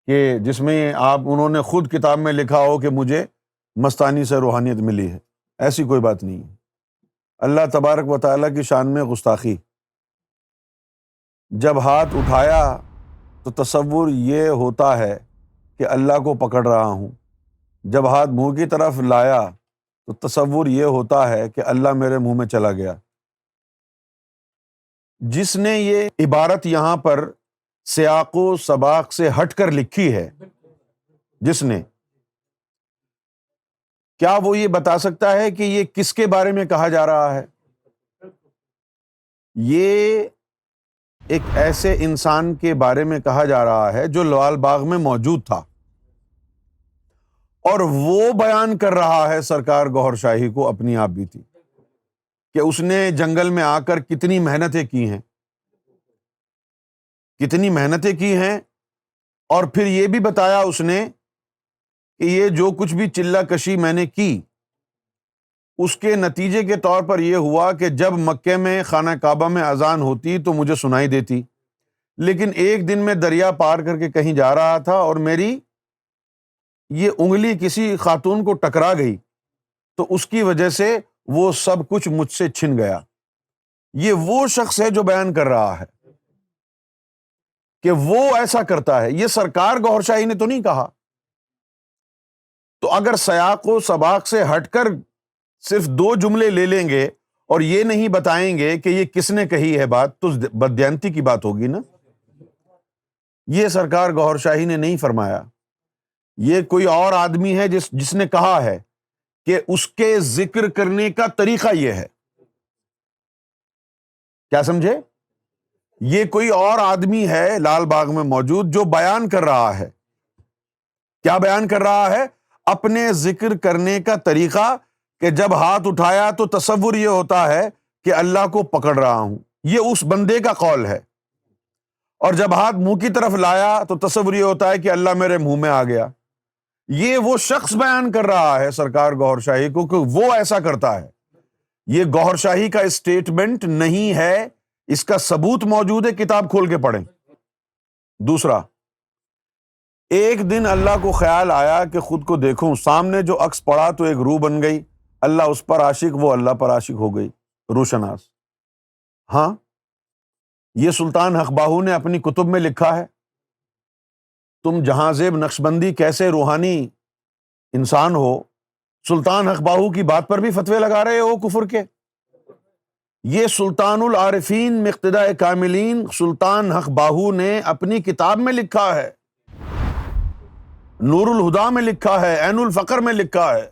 کہ جس میں انہوں نے خود کتاب میں لکھا ہو کہ مجھے مستانی سے روحانیت ملی ہے، ایسی کوئی بات نہیں ہے۔ اللہ تبارک و تعالیٰ کی شان میں گستاخی۔ جب ہاتھ اٹھایا تو تصور یہ ہوتا ہے کہ اللہ کو پکڑ رہا ہوں، جب ہاتھ منہ کی طرف لایا تو تصور یہ ہوتا ہے کہ اللہ میرے منہ میں چلا گیا۔ جس نے یہ عبارت یہاں پر سیاق و سباق سے ہٹ کر لکھی ہے، جس نے، کیا وہ یہ بتا سکتا ہے کہ یہ کس کے بارے میں کہا جا رہا ہے؟ یہ ایک ایسے انسان کے بارے میں کہا جا رہا ہے جو لال باغ میں موجود تھا، اور وہ بیان کر رہا ہے سرکار گوہر شاہی کو اپنی آپ بیتی کہ اس نے جنگل میں آ کر کتنی محنتیں کی ہیں، کتنی محنتیں کی ہیں، اور پھر یہ بھی بتایا اس نے کہ یہ جو کچھ بھی چلہ کشی میں نے کی، اس کے نتیجے کے طور پر یہ ہوا کہ جب مکے میں خانہ کعبہ میں اذان ہوتی تو مجھے سنائی دیتی، لیکن ایک دن میں دریا پار کر کے کہیں جا رہا تھا اور میری یہ انگلی کسی خاتون کو ٹکرا گئی تو اس کی وجہ سے وہ سب کچھ مجھ سے چھن گیا۔ یہ وہ شخص ہے جو بیان کر رہا ہے کہ وہ ایسا کرتا ہے، یہ سرکار گوہر شاہی نے تو نہیں کہا۔ تو اگر سیاق و سباق سے ہٹ کر صرف 2 جملے لے لیں گے اور یہ نہیں بتائیں گے کہ یہ کس نے کہی ہے بات، تو بددیانتی کی بات ہوگی نا۔ یہ سرکار گوہر شاہی نے نہیں فرمایا، یہ کوئی اور آدمی ہے جس نے کہا ہے کہ اس کے ذکر کرنے کا طریقہ یہ ہے۔ کیا سمجھے؟ یہ کوئی اور آدمی ہے لال باغ میں موجود جو بیان کر رہا ہے۔ کیا بیان کر رہا ہے؟ اپنے ذکر کرنے کا طریقہ کہ جب ہاتھ اٹھایا تو تصور یہ ہوتا ہے کہ اللہ کو پکڑ رہا ہوں، یہ اس بندے کا قول ہے، اور جب ہاتھ منہ کی طرف لایا تو تصور یہ ہوتا ہے کہ اللہ میرے منہ میں آ گیا۔ یہ وہ شخص بیان کر رہا ہے سرکار گوہر شاہی کو کہ وہ ایسا کرتا ہے۔ یہ گوہر شاہی کا اسٹیٹمنٹ نہیں ہے، اس کا ثبوت موجود ہے، کتاب کھول کے پڑھیں۔ دوسرا، ایک دن اللہ کو خیال آیا کہ خود کو دیکھوں، سامنے جو عکس پڑا تو ایک روح بن گئی، اللہ اس پر عاشق، وہ اللہ پر عاشق ہو گئی، روشناس۔ ہاں، یہ سلطان حق باہو نے اپنی کتب میں لکھا ہے۔ تم جہاں زیب نقشبندی کیسے روحانی انسان ہو، سلطان حق باہو کی بات پر بھی فتوے لگا رہے ہو کفر کے۔ یہ سلطان العارفین مقتداء کاملین سلطان حق باہو نے اپنی کتاب میں لکھا ہے، نور الہدا میں لکھا ہے، عین الفقر میں لکھا ہے۔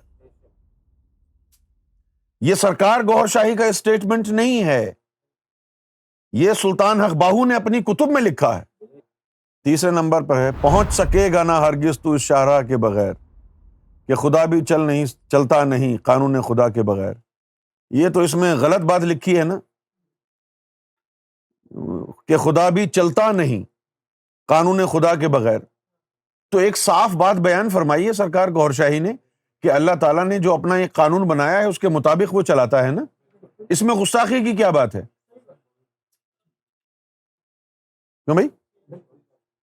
یہ سرکار گوہر شاہی کا اسٹیٹمنٹ نہیں ہے، یہ سلطان حق باہو نے اپنی کتب میں لکھا ہے۔ تیسرے نمبر پر ہے، پہنچ سکے گا نہ ہرگز تو اس شاہراہ کے بغیر، کہ خدا بھی چلتا نہیں قانون خدا کے بغیر۔ یہ تو اس میں غلط بات لکھی ہے نا، کہ خدا بھی چلتا نہیں قانون خدا کے بغیر۔ تو ایک صاف بات بیان فرمائی ہے سرکار گوہر شاہی نے کہ اللہ تعالیٰ نے جو اپنا ایک قانون بنایا ہے اس کے مطابق وہ چلاتا ہے نا، اس میں گستاخی کی کیا بات ہے؟ کیوں بھائی؟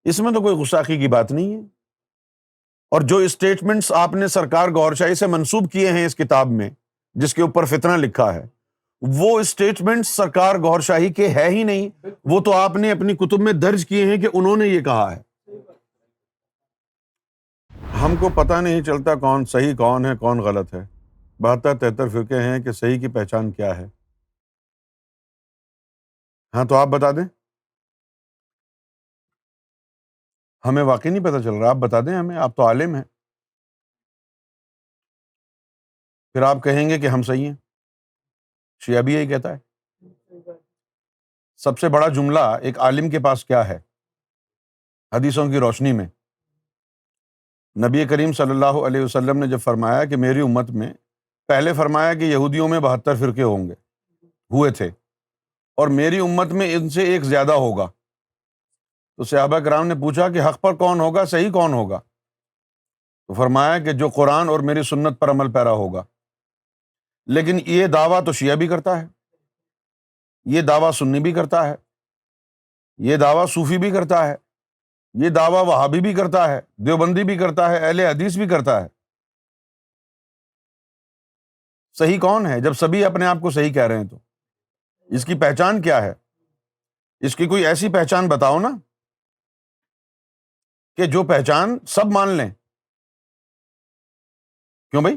اس میں تو کوئی گستاخی کی بات نہیں ہے۔ اور جو اسٹیٹمنٹس آپ نے سرکار گوہر شاہی سے منسوب کیے ہیں اس کتاب میں، جس کے اوپر فتنہ لکھا ہے، وہ اسٹیٹمنٹس سرکار گوہر شاہی کے ہے ہی نہیں، وہ تو آپ نے اپنی کتب میں درج کیے ہیں کہ انہوں نے یہ کہا ہے۔ ہم کو پتہ نہیں چلتا کون صحیح کون ہے کون غلط ہے۔ 72-73 فرقے ہیں کہ صحیح کی پہچان کیا ہے؟ ہاں تو آپ بتا دیں، ہمیں واقعی نہیں پتہ چل رہا، آپ بتا دیں ہمیں، آپ تو عالم ہیں، پھر آپ کہیں گے کہ ہم صحیح ہیں۔ شیعہ بھی یہی کہتا ہے۔ سب سے بڑا جملہ ایک عالم کے پاس کیا ہے حدیثوں کی روشنی میں؟ نبی کریم صلی اللہ علیہ وسلم نے جب فرمایا کہ میری امت میں، پہلے فرمایا کہ یہودیوں میں 72 فرقے ہوں گے، ہوئے تھے، اور میری امت میں ان سے ایک زیادہ ہوگا۔ تو صحابہ کرام نے پوچھا کہ حق پر کون ہوگا، صحیح کون ہوگا؟ تو فرمایا کہ جو قرآن اور میری سنت پر عمل پیرا ہوگا۔ لیکن یہ دعویٰ تو شیعہ بھی کرتا ہے، یہ دعویٰ سنی بھی کرتا ہے، یہ دعویٰ صوفی بھی کرتا ہے، یہ دعویٰ وہابی بھی کرتا ہے، دیوبندی بھی کرتا ہے، اہل حدیث بھی کرتا ہے۔ صحیح کون ہے جب سبھی اپنے آپ کو صحیح کہہ رہے ہیں؟ تو اس کی پہچان کیا ہے؟ اس کی کوئی ایسی پہچان بتاؤ نا کہ جو پہچان سب مان لیں۔ کیوں بھائی؟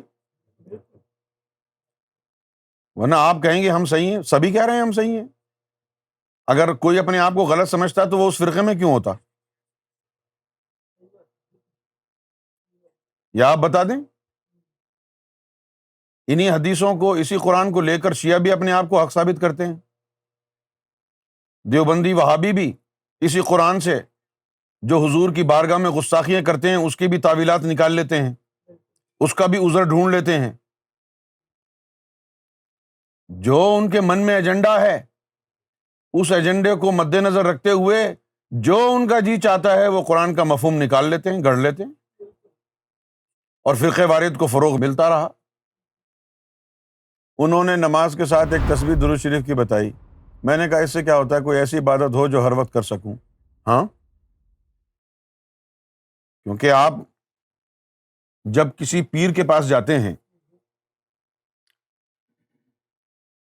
ورنہ آپ کہیں گے ہم صحیح ہیں، سبھی کہہ رہے ہیں ہم صحیح ہیں۔ اگر کوئی اپنے آپ کو غلط سمجھتا تو وہ اس فرقے میں کیوں ہوتا؟ یا آپ بتا دیں۔ انہی حدیثوں کو، اسی قرآن کو لے کر شیعہ بھی اپنے آپ کو حق ثابت کرتے ہیں، دیوبندی وہابی بھی اسی قرآن سے جو حضور کی بارگاہ میں گستاخیاں کرتے ہیں اس کی بھی تعویلات نکال لیتے ہیں، اس کا بھی عذر ڈھونڈ لیتے ہیں۔ جو ان کے من میں ایجنڈا ہے، اس ایجنڈے کو مد نظر رکھتے ہوئے جو ان کا جی چاہتا ہے وہ قرآن کا مفہوم نکال لیتے ہیں، گڑھ لیتے ہیں، اور فرقہ واریت کو فروغ ملتا رہا۔ انہوں نے نماز کے ساتھ ایک تسبیح درود شریف کی بتائی، میں نے کہا اس سے کیا ہوتا ہے، کوئی ایسی عبادت ہو جو ہر وقت کر سکوں۔ ہاں، کیونکہ آپ جب کسی پیر کے پاس جاتے ہیں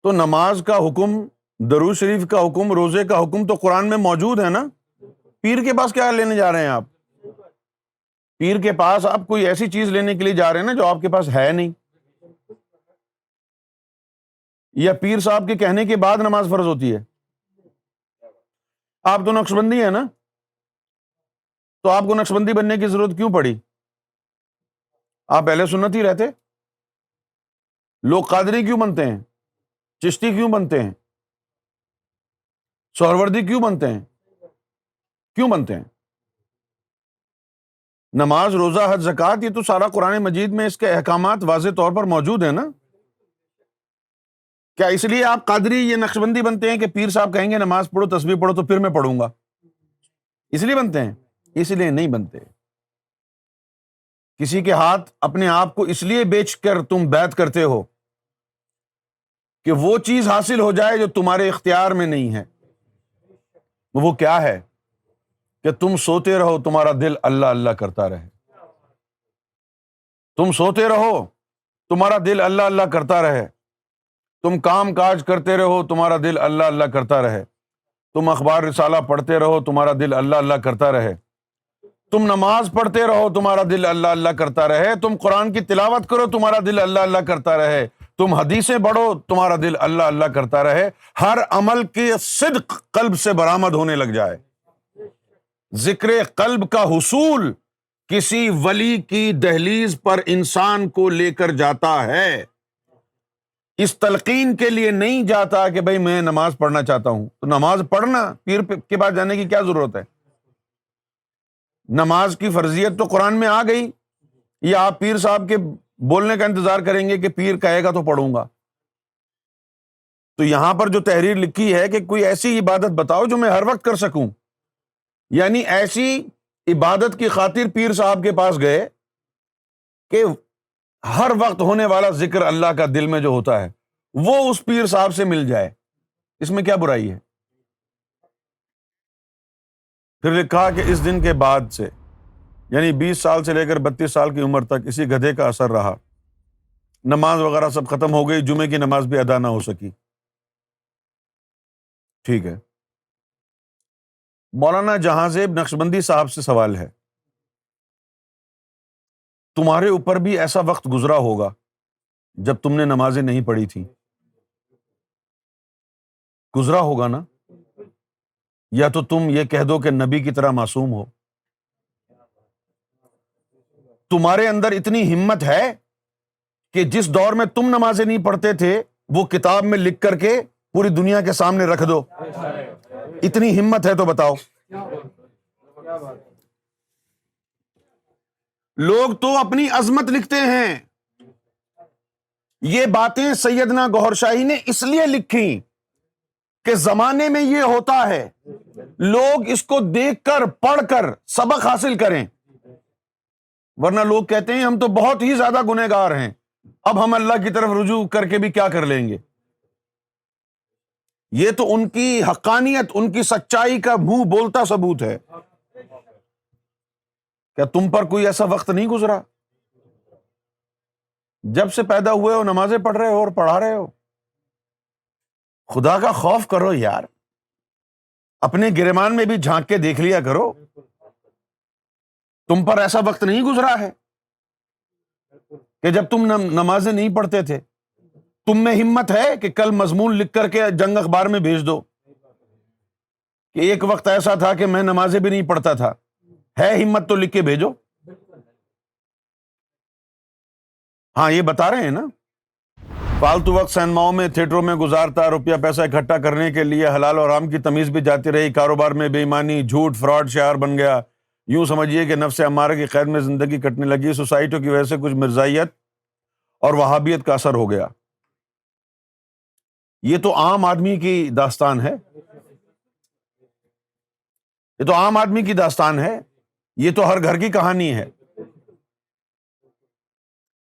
تو نماز کا حکم، درود شریف کا حکم، روزے کا حکم تو قرآن میں موجود ہے نا۔ پیر کے پاس کیا لینے جا رہے ہیں آپ؟ پیر کے پاس آپ کوئی ایسی چیز لینے کے لیے جا رہے ہیں نا جو آپ کے پاس ہے نہیں، یا پیر صاحب کے کہنے کے بعد نماز فرض ہوتی ہے؟ آپ تو نقشبندی ہیں نا، تو آپ کو نقشبندی بننے کی ضرورت کیوں پڑی؟ آپ اہل سنت ہی رہتے۔ لوگ قادری کیوں بنتے ہیں، چشتی کیوں بنتے ہیں، سہروردی کیوں بنتے ہیں، کیوں بنتے ہیں؟ نماز، روزہ، حج، زکوٰۃ، یہ تو سارا قرآن مجید میں اس کے احکامات واضح طور پر موجود ہیں نا۔ کیا اس لیے آپ قادری یہ نقشبندی بنتے ہیں کہ پیر صاحب کہیں گے نماز پڑھو، تسبیح پڑھو تو پھر میں پڑھوں گا، اس لیے بنتے ہیں؟ اس لیے نہیں بنتے۔ کسی کے ہاتھ اپنے آپ کو اس لیے بیچ کر تم بیعت کرتے ہو کہ وہ چیز حاصل ہو جائے جو تمہارے اختیار میں نہیں ہے۔ وہ کیا ہے؟ کہ تم سوتے رہو، تمہارا دل اللہ اللہ کرتا رہے۔ تم سوتے رہو، تمہارا دل اللہ اللہ کرتا رہے۔ تم کام کاج کرتے رہو، تمہارا دل اللہ اللہ کرتا رہے۔ تم اخبار رسالہ پڑھتے رہو، تمہارا دل اللہ اللہ کرتا رہے۔ تم نماز پڑھتے رہو، تمہارا دل اللہ اللہ کرتا رہے۔ تم قرآن کی تلاوت کرو، تمہارا دل اللہ اللہ کرتا رہے۔ تم حدیثیں پڑھو، تمہارا دل اللہ اللہ کرتا رہے۔ ہر عمل کے صدق قلب سے برآمد ہونے لگ جائے۔ ذکر قلب کا حصول کسی ولی کی دہلیز پر انسان کو لے کر جاتا ہے، اس تلقین کے لیے نہیں جاتا کہ بھئی میں نماز پڑھنا چاہتا ہوں۔ تو نماز پڑھنا، پیر کے پاس جانے کی کیا ضرورت ہے؟ نماز کی فرضیت تو قرآن میں آ گئی، یا آپ پیر صاحب کے بولنے کا انتظار کریں گے کہ پیر کہے گا تو پڑھوں گا؟ تو یہاں پر جو تحریر لکھی ہے کہ کوئی ایسی عبادت بتاؤ جو میں ہر وقت کر سکوں، یعنی ایسی عبادت کی خاطر پیر صاحب کے پاس گئے کہ ہر وقت ہونے والا ذکر اللہ کا دل میں جو ہوتا ہے وہ اس پیر صاحب سے مل جائے، اس میں کیا برائی ہے؟ پھر لکھا کہ اس دن کے بعد سے، یعنی 20 سال سے لے کر 32 سال کی عمر تک اسی گدھے کا اثر رہا، نماز وغیرہ سب ختم ہو گئی، جمعے کی نماز بھی ادا نہ ہو سکی۔ ٹھیک ہے، مولانا جہاں زیب نقشبندی صاحب سے سوال ہے، تمہارے اوپر بھی ایسا وقت گزرا ہوگا جب تم نے نمازیں نہیں پڑھی تھی، گزرا ہوگا نا؟ یا تو تم یہ کہہ دو کہ نبی کی طرح معصوم ہو. تمہارے اندر اتنی ہمت ہے کہ جس دور میں تم نمازیں نہیں پڑھتے تھے وہ کتاب میں لکھ کر کے پوری دنیا کے سامنے رکھ دو. اتنی ہمت ہے تو بتاؤ. لوگ تو اپنی عظمت لکھتے ہیں. یہ باتیں سیدنا گوہر شاہی نے اس لیے لکھی کہ زمانے میں یہ ہوتا ہے، لوگ اس کو دیکھ کر پڑھ کر سبق حاصل کریں. ورنہ لوگ کہتے ہیں ہم تو بہت ہی زیادہ گنہگار ہیں، اب ہم اللہ کی طرف رجوع کر کے بھی کیا کر لیں گے. یہ تو ان کی حقانیت، ان کی سچائی کا منہ بولتا ثبوت ہے. کیا تم پر کوئی ایسا وقت نہیں گزرا جب سے پیدا ہوئے ہو نمازیں پڑھ رہے ہو اور پڑھا رہے ہو؟ خدا کا خوف کرو یار. اپنے گریبان میں بھی جھانک کے دیکھ لیا کرو. تم پر ایسا وقت نہیں گزرا ہے کہ جب تم نمازیں نہیں پڑھتے تھے؟ تم میں ہمت ہے کہ کل مضمون لکھ کر کے جنگ اخبار میں بھیج دو کہ ایک وقت ایسا تھا کہ میں نمازیں بھی نہیں پڑھتا تھا؟ ہے ہمت تو لکھ کے بھیجو. ہاں یہ بتا رہے ہیں نا، فالتو وقت سینماؤں میں، تھیٹروں میں گزارتا، روپیہ پیسہ اکٹھا کرنے کے لیے حلال اور حرام کی تمیز بھی جاتی رہی، کاروبار میں بے ایمانی، جھوٹ، فراڈ شعار بن گیا. یوں سمجھیے کہ نفس امارہ کی قید میں زندگی کٹنے لگی. سوسائٹیوں کی وجہ سے کچھ مرزائیت اور وہابیت کا اثر ہو گیا. یہ تو عام آدمی کی داستان ہے. یہ تو عام آدمی کی داستان ہے. یہ تو ہر گھر کی کہانی ہے.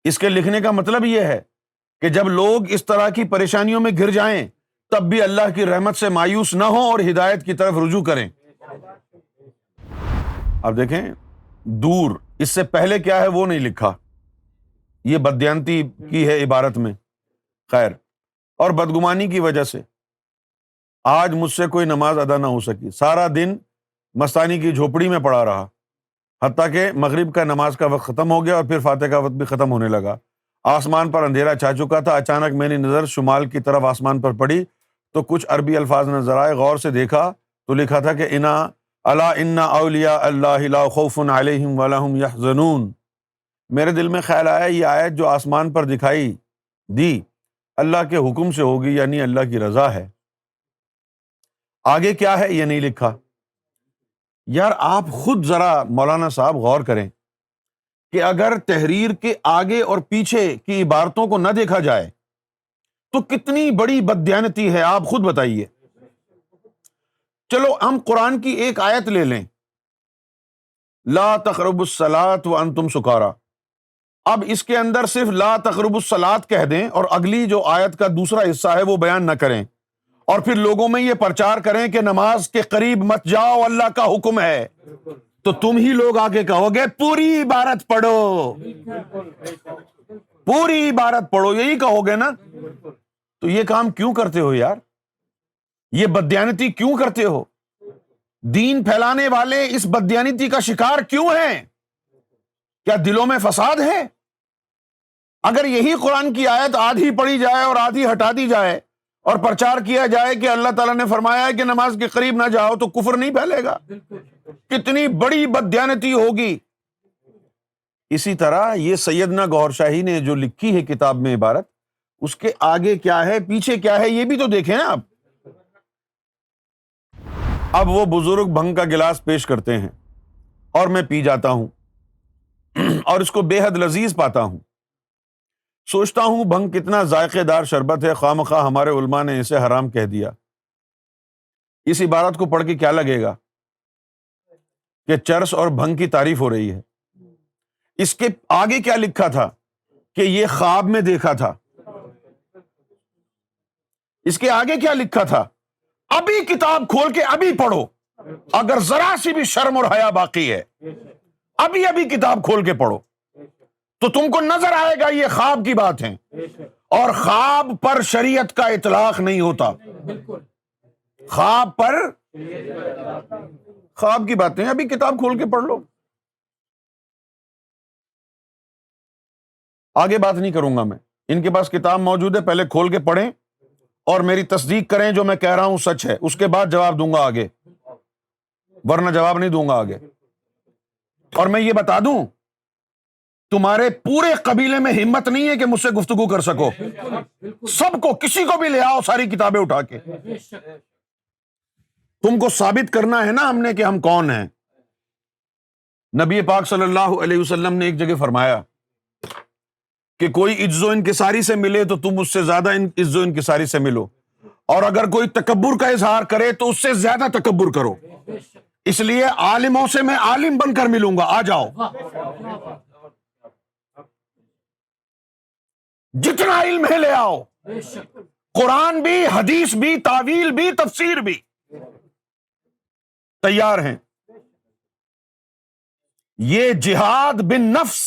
اس کے لکھنے کا مطلب یہ ہے کہ جب لوگ اس طرح کی پریشانیوں میں گر جائیں تب بھی اللہ کی رحمت سے مایوس نہ ہوں اور ہدایت کی طرف رجوع کریں. اب دیکھیں، دور اس سے پہلے کیا ہے وہ نہیں لکھا. یہ بددیانتی کی ہے عبارت میں. خیر، اور بدگمانی کی وجہ سے آج مجھ سے کوئی نماز ادا نہ ہو سکی. سارا دن مستانی کی جھوپڑی میں پڑا رہا، حتیٰ کہ مغرب کا نماز کا وقت ختم ہو گیا اور پھر فاتح کا وقت بھی ختم ہونے لگا. آسمان پر اندھیرا چھا چکا تھا. اچانک میری نظر شمال کی طرف آسمان پر پڑی تو کچھ عربی الفاظ نظر آئے. غور سے دیکھا تو لکھا تھا کہ الا ان اولیاء اللہ لا خوف علیہم ولا هم یحزنون. میرے دل میں خیال آیا یہ آیت جو آسمان پر دکھائی دی اللہ کے حکم سے ہوگی، یعنی اللہ کی رضا ہے. آگے کیا ہے یہ نہیں لکھا. یار آپ خود ذرا مولانا صاحب غور کریں کہ اگر تحریر کے آگے اور پیچھے کی عبارتوں کو نہ دیکھا جائے تو کتنی بڑی بددیانتی ہے. آپ خود بتائیے. چلو ہم قرآن کی ایک آیت لے لیں، لا تقربوا الصلاۃ وانتم سکارا. اب اس کے اندر صرف لا تقربوا الصلاۃ کہہ دیں اور اگلی جو آیت کا دوسرا حصہ ہے وہ بیان نہ کریں، اور پھر لوگوں میں یہ پرچار کریں کہ نماز کے قریب مت جاؤ، اللہ کا حکم ہے، تو تم ہی لوگ آگے کہو گے پوری عبارت پڑھو، پوری عبارت پڑھو، یہی کہو گے نا. تو یہ کام کیوں کرتے ہو یار؟ یہ بددیانتی کیوں کرتے ہو؟ دین پھیلانے والے اس بددیانتی کا شکار کیوں ہیں؟ کیا دلوں میں فساد ہے؟ اگر یہی قرآن کی آیت آدھی پڑھی جائے اور آدھی ہٹا دی جائے اور پرچار کیا جائے کہ اللہ تعالیٰ نے فرمایا ہے کہ نماز کے قریب نہ جاؤ، تو کفر نہیں پھیلے گا؟ کتنی بڑی بددیانتی ہوگی. اسی طرح یہ سیدنا گوہر شاہی نے جو لکھی ہے کتاب میں عبارت، اس کے آگے کیا ہے پیچھے کیا ہے یہ بھی تو دیکھیں نا آپ. اب وہ بزرگ بھنگ کا گلاس پیش کرتے ہیں اور میں پی جاتا ہوں اور اس کو بے حد لذیذ پاتا ہوں. سوچتا ہوں بھنگ کتنا ذائقے دار شربت ہے، خواہ مخواہ ہمارے علماء نے اسے حرام کہہ دیا. اس عبارت کو پڑھ کے کیا لگے گا کہ چرس اور بھنگ کی تعریف ہو رہی ہے. اس کے آگے کیا لکھا تھا کہ یہ خواب میں دیکھا تھا. اس کے آگے کیا لکھا تھا؟ ابھی کتاب کھول کے ابھی پڑھو، اگر ذرا سی بھی شرم اور حیا باقی ہے ابھی کتاب کھول کے پڑھو تو تم کو نظر آئے گا یہ خواب کی بات ہے، اور خواب پر شریعت کا اطلاق نہیں ہوتا. خواب پر خواب کی باتیں ابھی کتاب کھول کے پڑھ لو. آگے بات نہیں کروں گا میں، ان کے پاس کتاب موجود ہے، پہلے کھول کے پڑھیں اور میری تصدیق کریں جو میں کہہ رہا ہوں سچ ہے، اس کے بعد جواب دوں گا آگے. ورنہ جواب نہیں دوں گا آگے. اور میں یہ بتا دوں تمہارے پورے قبیلے میں ہمت نہیں ہے کہ مجھ سے گفتگو کر سکو. سب کو, کسی کو بھی لے آؤ ساری کتابیں اٹھا کے. تم کو ثابت کرنا ہے نا ہم نے کہ ہم کون ہیں. نبی پاک صلی اللہ علیہ وسلم نے ایک جگہ فرمایا کہ کوئی عجز و انکساری سے ملے تو تم اس سے زیادہ عجز و انکساری سے ملو, اور اگر کوئی تکبر کا اظہار کرے تو اس سے زیادہ تکبر کرو. اس لیے عالموں سے میں عالم بن کر ملوں گا, آ جاؤ. جتنا علم ہے لے آؤ, قرآن بھی, حدیث بھی, تعویل بھی, تفسیر بھی, تیار ہیں. یہ جہاد بالنفس,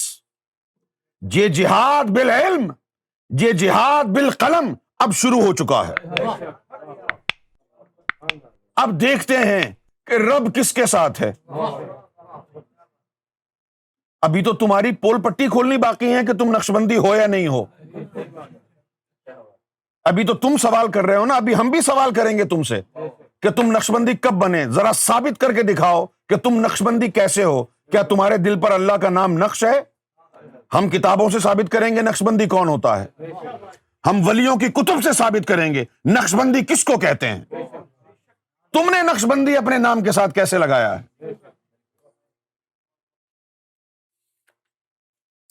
یہ جہاد بالعلم, یہ جہاد بالقلم اب شروع ہو چکا ہے. اب دیکھتے ہیں کہ رب کس کے ساتھ ہے. ابھی تو تمہاری پول پٹی کھولنی باقی ہے کہ تم نقشبندی ہو یا نہیں ہو. ابھی تو تم سوال کر رہے ہو نا, ابھی ہم بھی سوال کریں گے تم سے کہ تم نقشبندی کب بنے. ذرا ثابت کر کے دکھاؤ کہ تم نقشبندی کیسے ہو. کیا تمہارے دل پر اللہ کا نام نقش ہے؟ ہم کتابوں سے ثابت کریں گے نقشبندی کون ہوتا ہے. ہم ولیوں کی کتب سے ثابت کریں گے نقشبندی کس کو کہتے ہیں. تم نے نقشبندی اپنے نام کے ساتھ کیسے لگایا ہے؟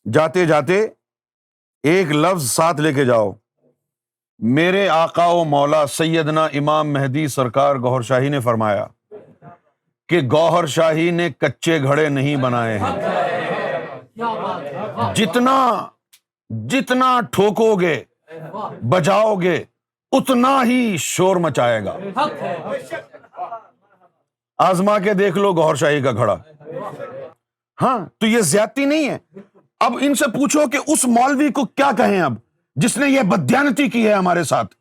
جاتے جاتے ایک لفظ ساتھ لے کے جاؤ. میرے آقا و مولا سیدنا امام مہدی سرکار گوہر شاہی نے فرمایا کہ گوہر شاہی نے کچے گھڑے نہیں بنائے ہیں. جتنا ٹھوکو گے بجاؤ گے اتنا ہی شور مچائے گا. آزما کے دیکھ لو گوہر شاہی کا گھڑا. ہاں تو یہ زیادتی نہیں ہے. اب ان سے پوچھو کہ اس مولوی کو کیا کہیں اب جس نے یہ بددیانتی کی ہے ہمارے ساتھ.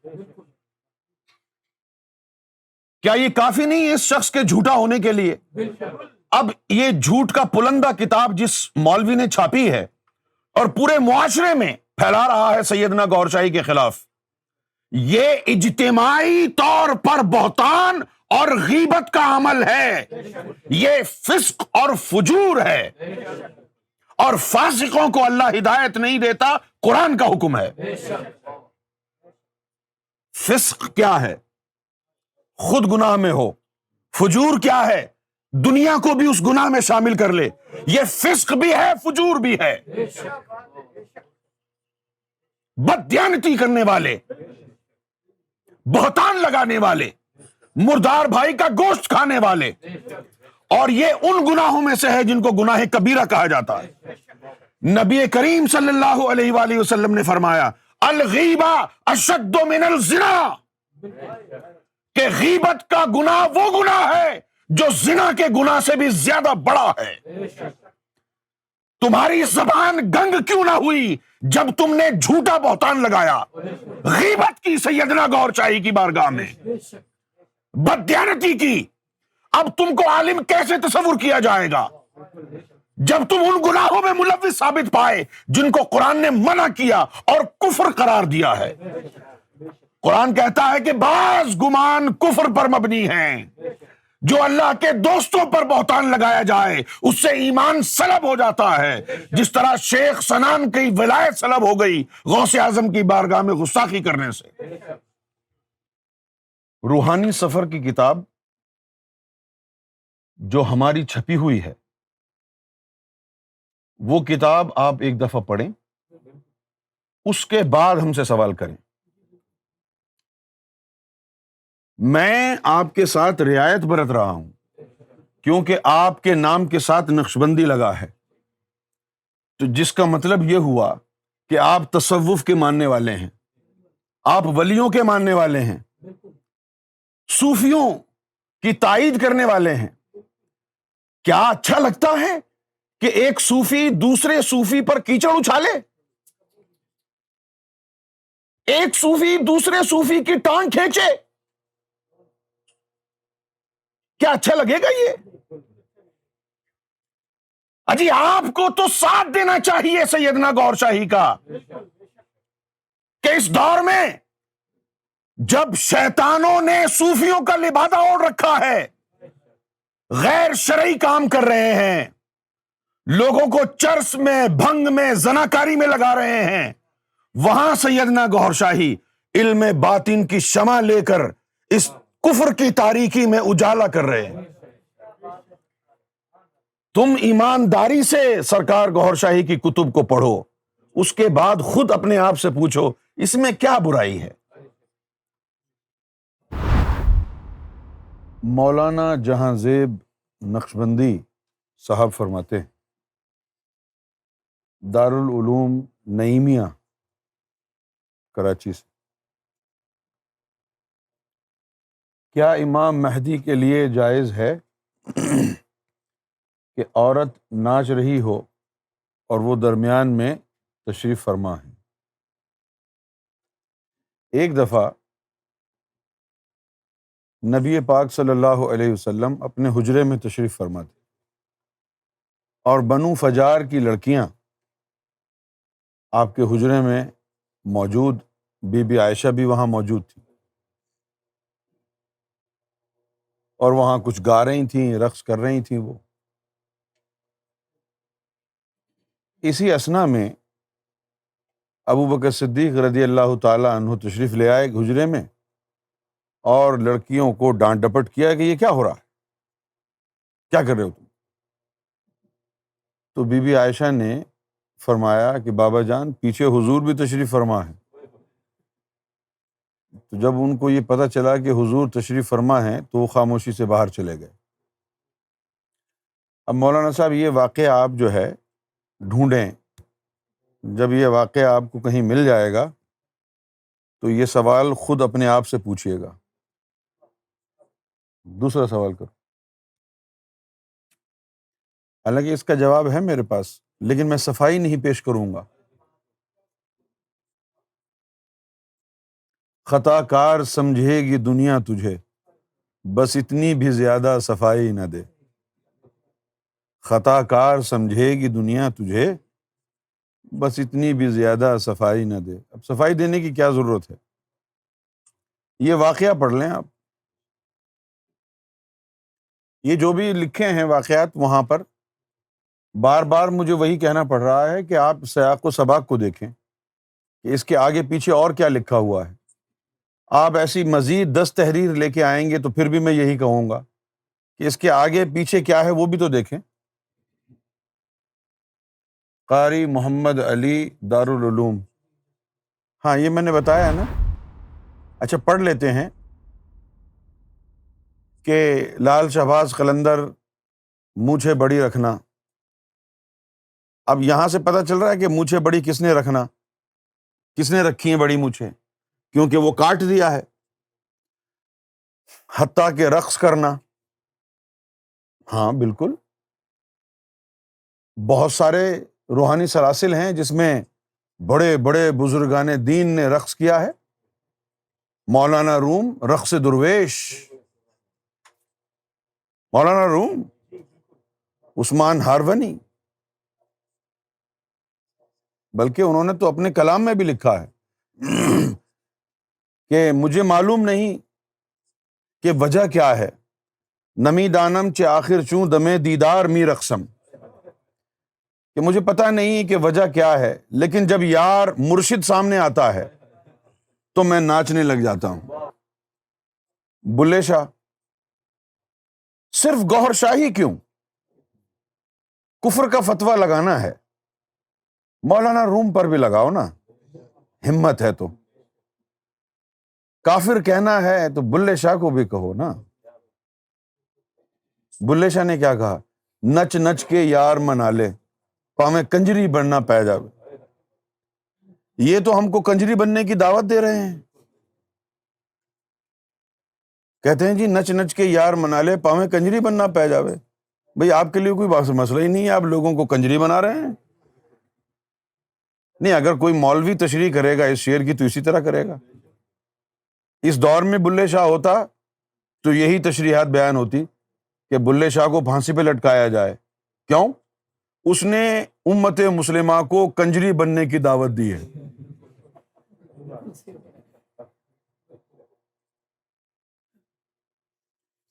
کیا یہ کافی نہیں ہے اس شخص کے جھوٹا ہونے کے لیے؟ اب یہ جھوٹ کا پلندہ کتاب جس مولوی نے چھاپی ہے اور پورے معاشرے میں پھیلا رہا ہے سیدنا گوہر شاہی کے خلاف, یہ اجتماعی طور پر بہتان اور غیبت کا عمل ہے. یہ فسق اور فجور ہے, اور فاسقوں کو اللہ ہدایت نہیں دیتا, قرآن کا حکم ہے. فسق کیا ہے؟ خود گناہ میں ہو. فجور کیا ہے؟ دنیا کو بھی اس گناہ میں شامل کر لے. یہ فسق بھی ہے, فجور بھی ہے. بددیانتی کرنے والے, بہتان لگانے والے, مردار بھائی کا گوشت کھانے والے, اور یہ ان گناہوں میں سے ہے جن کو گناہ کبیرہ کہا جاتا ہے. نبی کریم صلی اللہ علیہ وآلہ وسلم نے فرمایا الغیبہ اشد من الزنا, کہ غیبت کا گناہ وہ گناہ ہے جو زنا کے گناہ سے بھی زیادہ بڑا ہے. تمہاری زبان گنگ کیوں نہ ہوئی جب تم نے جھوٹا بہتان لگایا, غیبت کی سیدنا گوہر شاہی کی بارگاہ میں, بددیانتی کی. اب تم کو عالم کیسے تصور کیا جائے گا جب تم ان گناہوں میں ملوث ثابت پائے جن کو قرآن نے منع کیا اور کفر قرار دیا ہے. قرآن کہتا ہے کہ بعض گمان کفر پر مبنی ہیں. جو اللہ کے دوستوں پر بہتان لگایا جائے اس سے ایمان سلب ہو جاتا ہے, جس طرح شیخ سنان کی ولایت سلب ہو گئی غوث اعظم کی بارگاہ میں گستاخی کرنے سے. روحانی سفر کی کتاب جو ہماری چھپی ہوئی ہے, وہ کتاب آپ ایک دفعہ پڑھیں, اس کے بعد ہم سے سوال کریں. میں آپ کے ساتھ رعایت برت رہا ہوں کیونکہ آپ کے نام کے ساتھ نقشبندی لگا ہے, تو جس کا مطلب یہ ہوا کہ آپ تصوف کے ماننے والے ہیں, آپ ولیوں کے ماننے والے ہیں, صوفیوں کی تائید کرنے والے ہیں. کیا اچھا لگتا ہے کہ ایک صوفی دوسرے صوفی پر کیچڑ اچھالے؟ ایک صوفی دوسرے صوفی کی ٹانگ کھینچے؟ کیا اچھا لگے گا یہ؟ اجی آپ کو تو ساتھ دینا چاہیے سیدنا گوہر شاہی کا کہ اس دور میں جب شیطانوں نے صوفیوں کا لبادہ اوڑھ رکھا ہے, غیر شرعی کام کر رہے ہیں، لوگوں کو چرس میں، بھنگ میں، زناکاری میں لگا رہے ہیں، وہاں سیدنا گوھر شاہی علم باطن کی شمع لے کر اس کفر کی تاریکی میں اجالا کر رہے ہیں۔ تم ایمانداری سے سرکار گوھر شاہی کی کتب کو پڑھو، اس کے بعد خود اپنے آپ سے پوچھو اس میں کیا برائی ہے۔ مولانا جہاں زیب نقشبندی صاحب فرماتے ہیں، دارالعلوم نعیمیہ کراچی سے، کیا امام مہدی کے لیے جائز ہے کہ عورت ناچ رہی ہو اور وہ درمیان میں تشریف فرما ہے؟ ایک دفعہ نبی پاک صلی اللہ علیہ وسلم اپنے حجرے میں تشریف فرما تھے، اور بنو فجار کی لڑکیاں آپ کے حجرے میں موجود، بی بی عائشہ بھی وہاں موجود تھی، اور وہاں کچھ گا رہی تھیں، رقص کر رہی تھیں۔ وہ اسی اثنا میں ابو بکر صدیق رضی اللہ تعالی عنہ تشریف لے آئے حجرے میں، اور لڑکیوں کو ڈانٹ ڈپٹ کیا کہ یہ کیا ہو رہا ہے، کیا کر رہے ہو تم؟ تو بی بی عائشہ نے فرمایا کہ بابا جان پیچھے حضور بھی تشریف فرما ہے۔ تو جب ان کو یہ پتہ چلا کہ حضور تشریف فرما ہیں تو وہ خاموشی سے باہر چلے گئے۔ اب مولانا صاحب یہ واقعہ آپ جو ہے ڈھونڈیں، جب یہ واقعہ آپ کو کہیں مل جائے گا تو یہ سوال خود اپنے آپ سے پوچھیے گا۔ دوسرا سوال کرو، حالانکہ اس کا جواب ہے میرے پاس، لیکن میں صفائی نہیں پیش کروں گا۔ خطا کار سمجھے گی دنیا تجھے، بس اتنی بھی زیادہ صفائی نہ دے۔ خطا کار سمجھے گی دنیا تجھے، بس اتنی بھی زیادہ صفائی نہ دے۔ اب صفائی دینے کی کیا ضرورت ہے؟ یہ واقعہ پڑھ لیں آپ، یہ جو بھی لکھے ہیں واقعات وہاں پر، بار بار مجھے وہی کہنا پڑ رہا ہے کہ آپ سیاق و سباق کو دیکھیں کہ اس کے آگے پیچھے اور کیا لکھا ہوا ہے۔ آپ ایسی مزید 10 تحریر لے کے آئیں گے تو پھر بھی میں یہی کہوں گا کہ اس کے آگے پیچھے کیا ہے وہ بھی تو دیکھیں۔ قاری محمد علی دارالعلوم، ہاں یہ میں نے بتایا ہے نا۔ اچھا پڑھ لیتے ہیں کہ لال شہباز قلندر مونچھیں بڑی رکھنا۔ اب یہاں سے پتہ چل رہا ہے کہ مونچھیں بڑی کس نے رکھنا، کس نے رکھی ہیں بڑی مونچھیں، کیونکہ وہ کاٹ دیا ہے۔ حتیٰ کہ رقص کرنا، ہاں بالکل، بہت سارے روحانی سلاسل ہیں جس میں بڑے بڑے بزرگان دین نے رقص کیا ہے۔ مولانا روم رقص درویش، مولانا روم، عثمان ہارونی، بلکہ انہوں نے تو اپنے کلام میں بھی لکھا ہے کہ مجھے معلوم نہیں کہ وجہ کیا ہے، نمی دانم چے آخر چوں دمے دیدار می رقصم، کہ مجھے پتہ نہیں کہ وجہ کیا ہے، لیکن جب یار مرشد سامنے آتا ہے تو میں ناچنے لگ جاتا ہوں۔ بلے شاہ، صرف گوھر شاہی کیوں، کفر کا فتویٰ لگانا ہے، مولانا روم پر بھی لگاؤ نا، ہمت ہے تو۔ کافر کہنا ہے تو بلے شاہ کو بھی کہو نا۔ بلے شاہ نے کیا کہا؟ نچ نچ کے یار منا لے، پاویں کنجری بننا پہ جاوے۔ یہ تو ہم کو کنجری بننے کی دعوت دے رہے ہیں، کہتے ہیں جی نچ نچ کے یار منا لے، پاویں کنجری بننا پہ جاوے۔ بھئی آپ کے لیے کوئی مسئلہ ہی نہیں ہے، آپ لوگوں کو کنجری بنا رہے ہیں۔ نہیں، اگر کوئی مولوی تشریح کرے گا اس شعر کی تو اسی طرح کرے گا۔ اس دور میں بلے شاہ ہوتا تو یہی تشریحات بیان ہوتی کہ بلے شاہ کو پھانسی پہ لٹکایا جائے۔ کیوں؟ اس نے امت مسلمہ کو کنجری بننے کی دعوت دی ہے۔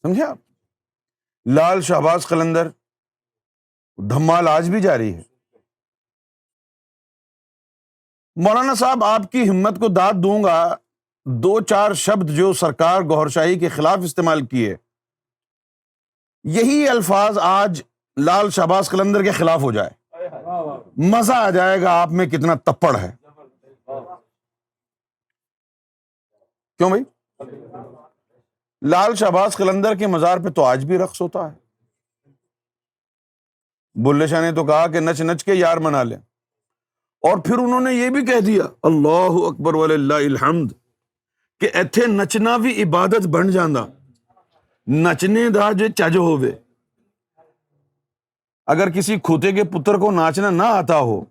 سمجھے آپ؟ لال شہباز قلندر، دھمال آج بھی جاری ہے۔ مولانا صاحب آپ کی ہمت کو داد دوں گا، 2-4 شبد جو سرکار گوھر شاہی کے خلاف استعمال کیے، یہی الفاظ آج لال شہباز قلندر کے خلاف ہو جائے، مزہ آ جائے گا آپ میں کتنا تپڑ ہے۔ کیوں بھائی؟ لال شہباز قلندر کے مزار پہ تو آج بھی رقص ہوتا ہے۔ بلے شاہ نے تو کہا کہ نچ نچ کے یار منا لیں، اور پھر انہوں نے یہ بھی کہہ دیا، اللہ اکبر وللہ الحمد، کہ ایتھے نچنا بھی عبادت بن جاندہ، نچنے دا جو چج ہووے۔ اگر کسی کھوتے کے پتر کو ناچنا نہ آتا ہو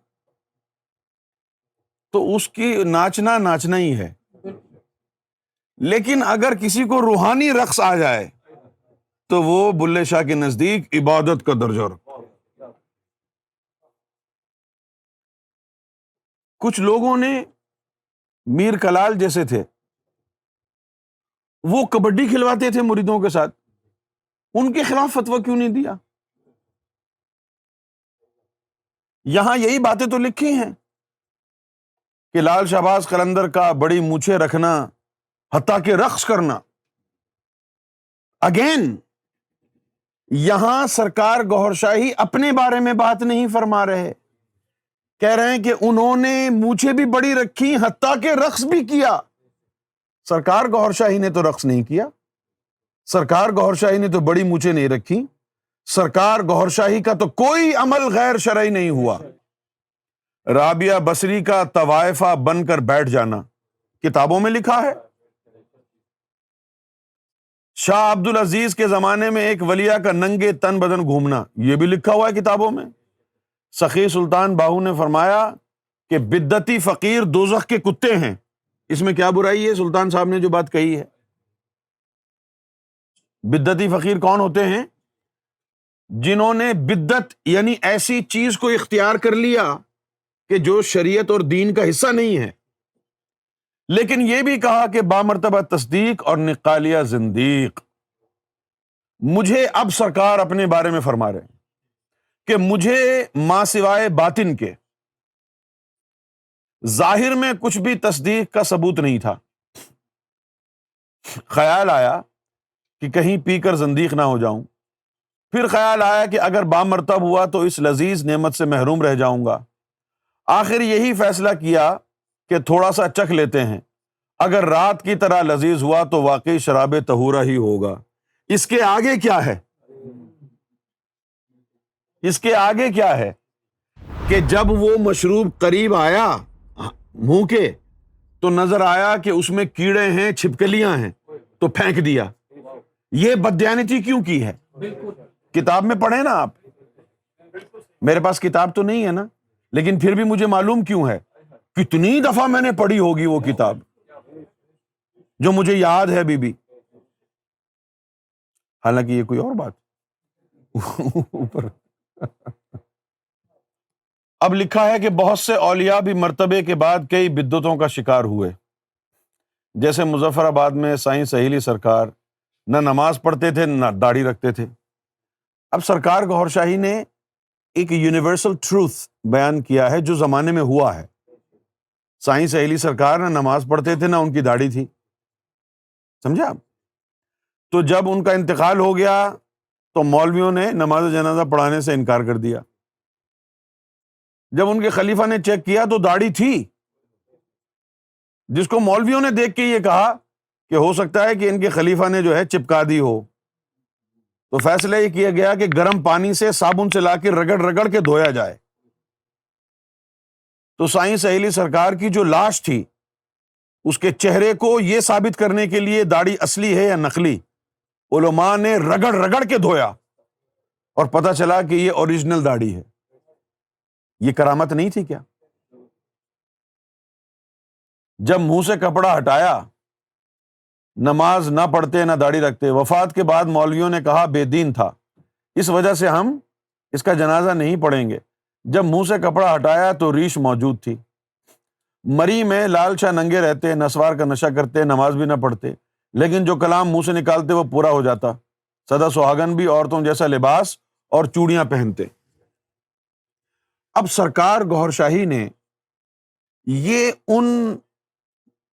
تو اس کی ناچنا ہی ہے، لیکن اگر کسی کو روحانی رقص آ جائے تو وہ بلے شاہ کے نزدیک عبادت کا درجہ رکھتا۔ کچھ لوگوں نے، میر کلال جیسے تھے، وہ کبڈی کھلواتے تھے مریدوں کے ساتھ، ان کے خلاف فتویٰ کیوں نہیں دیا؟ یہاں یہی باتیں تو لکھی ہیں کہ لال شہباز قلندر کا بڑی مونچھیں رکھنا، حتیٰ کہ رقص کرنا۔ اگین یہاں سرکار گوھر شاہی اپنے بارے میں بات نہیں فرما رہے، کہہ رہے ہیں کہ انہوں نے مونچھیں بھی بڑی رکھی، حتیٰ کہ رقص بھی کیا۔ سرکار گوھر شاہی نے تو رقص نہیں کیا، سرکار گوھر شاہی نے تو بڑی مونچھیں نہیں رکھی، سرکار گوھر شاہی کا تو کوئی عمل غیر شرعی نہیں ہوا۔ رابعہ بصری کا طوائفہ بن کر بیٹھ جانا کتابوں میں لکھا ہے۔ شاہ عبد العزیز کے زمانے میں ایک ولیہ کا ننگے تن بدن گھومنا، یہ بھی لکھا ہوا ہے کتابوں میں۔ سخی سلطان باہو نے فرمایا کہ بدعتی فقیر دوزخ کے کتے ہیں، اس میں کیا برائی ہے؟ سلطان صاحب نے جو بات کہی ہے۔ بدعتی فقیر کون ہوتے ہیں؟ جنہوں نے بدعت یعنی ایسی چیز کو اختیار کر لیا کہ جو شریعت اور دین کا حصہ نہیں ہے، لیکن یہ بھی کہا کہ بامرتبہ تصدیق اور نقالیہ زندیق۔ مجھے اب سرکار اپنے بارے میں فرما رہے ہیں کہ مجھے ماں سوائے باطن کے ظاہر میں کچھ بھی تصدیق کا ثبوت نہیں تھا۔ خیال آیا کہ کہیں پی کر زندیق نہ ہو جاؤں، پھر خیال آیا کہ اگر بامرتب ہوا تو اس لذیذ نعمت سے محروم رہ جاؤں گا۔ آخر یہی فیصلہ کیا کہ تھوڑا سا چکھ لیتے ہیں، اگر رات کی طرح لذیذ ہوا تو واقعی شراب طہورہ ہی ہوگا۔ اس کے آگے کیا ہے؟ اس کے آگے کیا ہے کہ جب وہ مشروب قریب آیا منہ کے تو نظر آیا کہ اس میں کیڑے ہیں، چھپکلیاں ہیں، تو پھینک دیا۔ یہ بددیانتی کیوں کی ہے؟ کتاب میں پڑھیں نا آپ، میرے پاس کتاب تو نہیں ہے نا، لیکن پھر بھی مجھے معلوم کیوں ہے، کتنی دفعہ میں نے پڑھی ہوگی وہ کتاب، جو مجھے یاد ہے بھی، حالانکہ یہ کوئی اور بات اوپر۔ اب لکھا ہے کہ بہت سے اولیاء بھی مرتبے کے بعد کئی بدعتوں کا شکار ہوئے، جیسے مظفر آباد میں سائیں سہیلی سرکار نہ نماز پڑھتے تھے نہ داڑھی رکھتے تھے۔ اب سرکار گوھر شاہی نے ایک یونیورسل ٹروتھ بیان کیا ہے جو زمانے میں ہوا ہے۔ سائیں سہیلی سرکار نہ نماز پڑھتے تھے نہ ان کی داڑھی تھی، سمجھا؟ تو جب ان کا انتقال ہو گیا تو مولویوں نے نماز جنازہ پڑھانے سے انکار کر دیا۔ جب ان کے خلیفہ نے چیک کیا تو داڑھی تھی، جس کو مولویوں نے دیکھ کے یہ کہا کہ ہو سکتا ہے کہ ان کے خلیفہ نے جو ہے چپکا دی ہو، تو فیصلہ یہ کیا گیا کہ گرم پانی سے صابن سے لا کے رگڑ رگڑ کے دھویا جائے۔ تو سائیں سہیلی سرکار کی جو لاش تھی، اس کے چہرے کو یہ ثابت کرنے کے لیے داڑھی اصلی ہے یا نقلی، علماء نے رگڑ رگڑ کے دھویا اور پتہ چلا کہ یہ اوریجنل داڑھی ہے۔ یہ کرامت نہیں تھی کیا؟ جب منہ سے کپڑا ہٹایا، نماز نہ پڑھتے نہ داڑھی رکھتے، وفات کے بعد مولویوں نے کہا بے دین تھا، اس وجہ سے ہم اس کا جنازہ نہیں پڑھیں گے۔ جب منہ سے کپڑا ہٹایا تو ریش موجود تھی۔ مری میں لال شاہ ننگے رہتے، نسوار کا نشہ کرتے، نماز بھی نہ پڑھتے، لیکن جو کلام منہ سے نکالتے وہ پورا ہو جاتا۔ سدا سہاگن بھی عورتوں جیسا لباس اور چوڑیاں پہنتے. اب سرکار گوھر شاہی نے یہ ان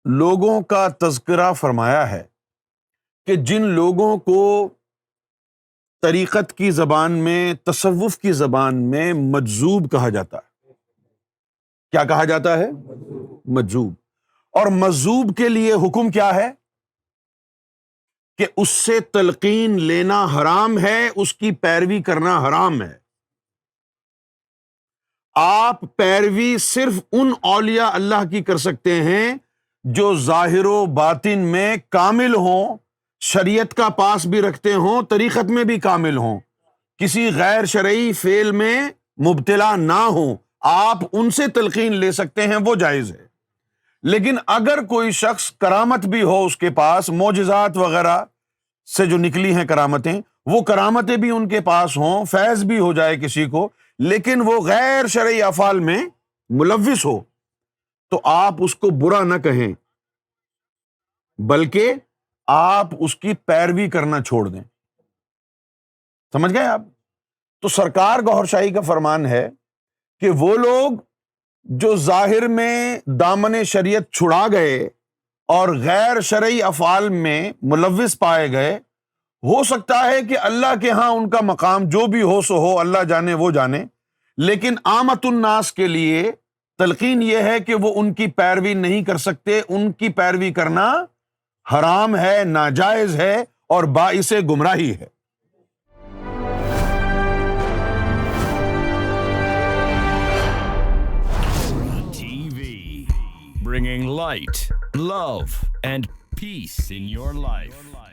لوگوں کا تذکرہ فرمایا ہے کہ جن لوگوں کو طریقت کی زبان میں، تصوف کی زبان میں مجذوب کہا جاتا ہے. کیا کہا جاتا ہے؟ مجذوب. اور مجذوب کے لیے حکم کیا ہے؟ کہ اس سے تلقین لینا حرام ہے، اس کی پیروی کرنا حرام ہے. آپ پیروی صرف ان اولیاء اللہ کی کر سکتے ہیں جو ظاہر و باطن میں کامل ہوں، شریعت کا پاس بھی رکھتے ہوں، طریقت میں بھی کامل ہوں، کسی غیر شرعی فعل میں مبتلا نہ ہوں. آپ ان سے تلقین لے سکتے ہیں، وہ جائز ہے. لیکن اگر کوئی شخص کرامت بھی ہو اس کے پاس، معجزات وغیرہ سے جو نکلی ہیں کرامتیں، وہ کرامتیں بھی ان کے پاس ہوں، فیض بھی ہو جائے کسی کو، لیکن وہ غیر شرعی افعال میں ملوث ہو، تو آپ اس کو برا نہ کہیں، بلکہ آپ اس کی پیروی کرنا چھوڑ دیں. سمجھ گئے آپ؟ تو سرکار گوھر شاہی کا فرمان ہے کہ وہ لوگ جو ظاہر میں دامن شریعت چھڑا گئے اور غیر شرعی افعال میں ملوث پائے گئے، ہو سکتا ہے کہ اللہ کے ہاں ان کا مقام جو بھی ہو سو ہو، اللہ جانے وہ جانے، لیکن عامت الناس کے لیے تلقین یہ ہے کہ وہ ان کی پیروی نہیں کر سکتے. ان کی پیروی کرنا حرام ہے، ناجائز ہے اور باعث گمراہی ہے. TV, bringing light, love, and peace in your life.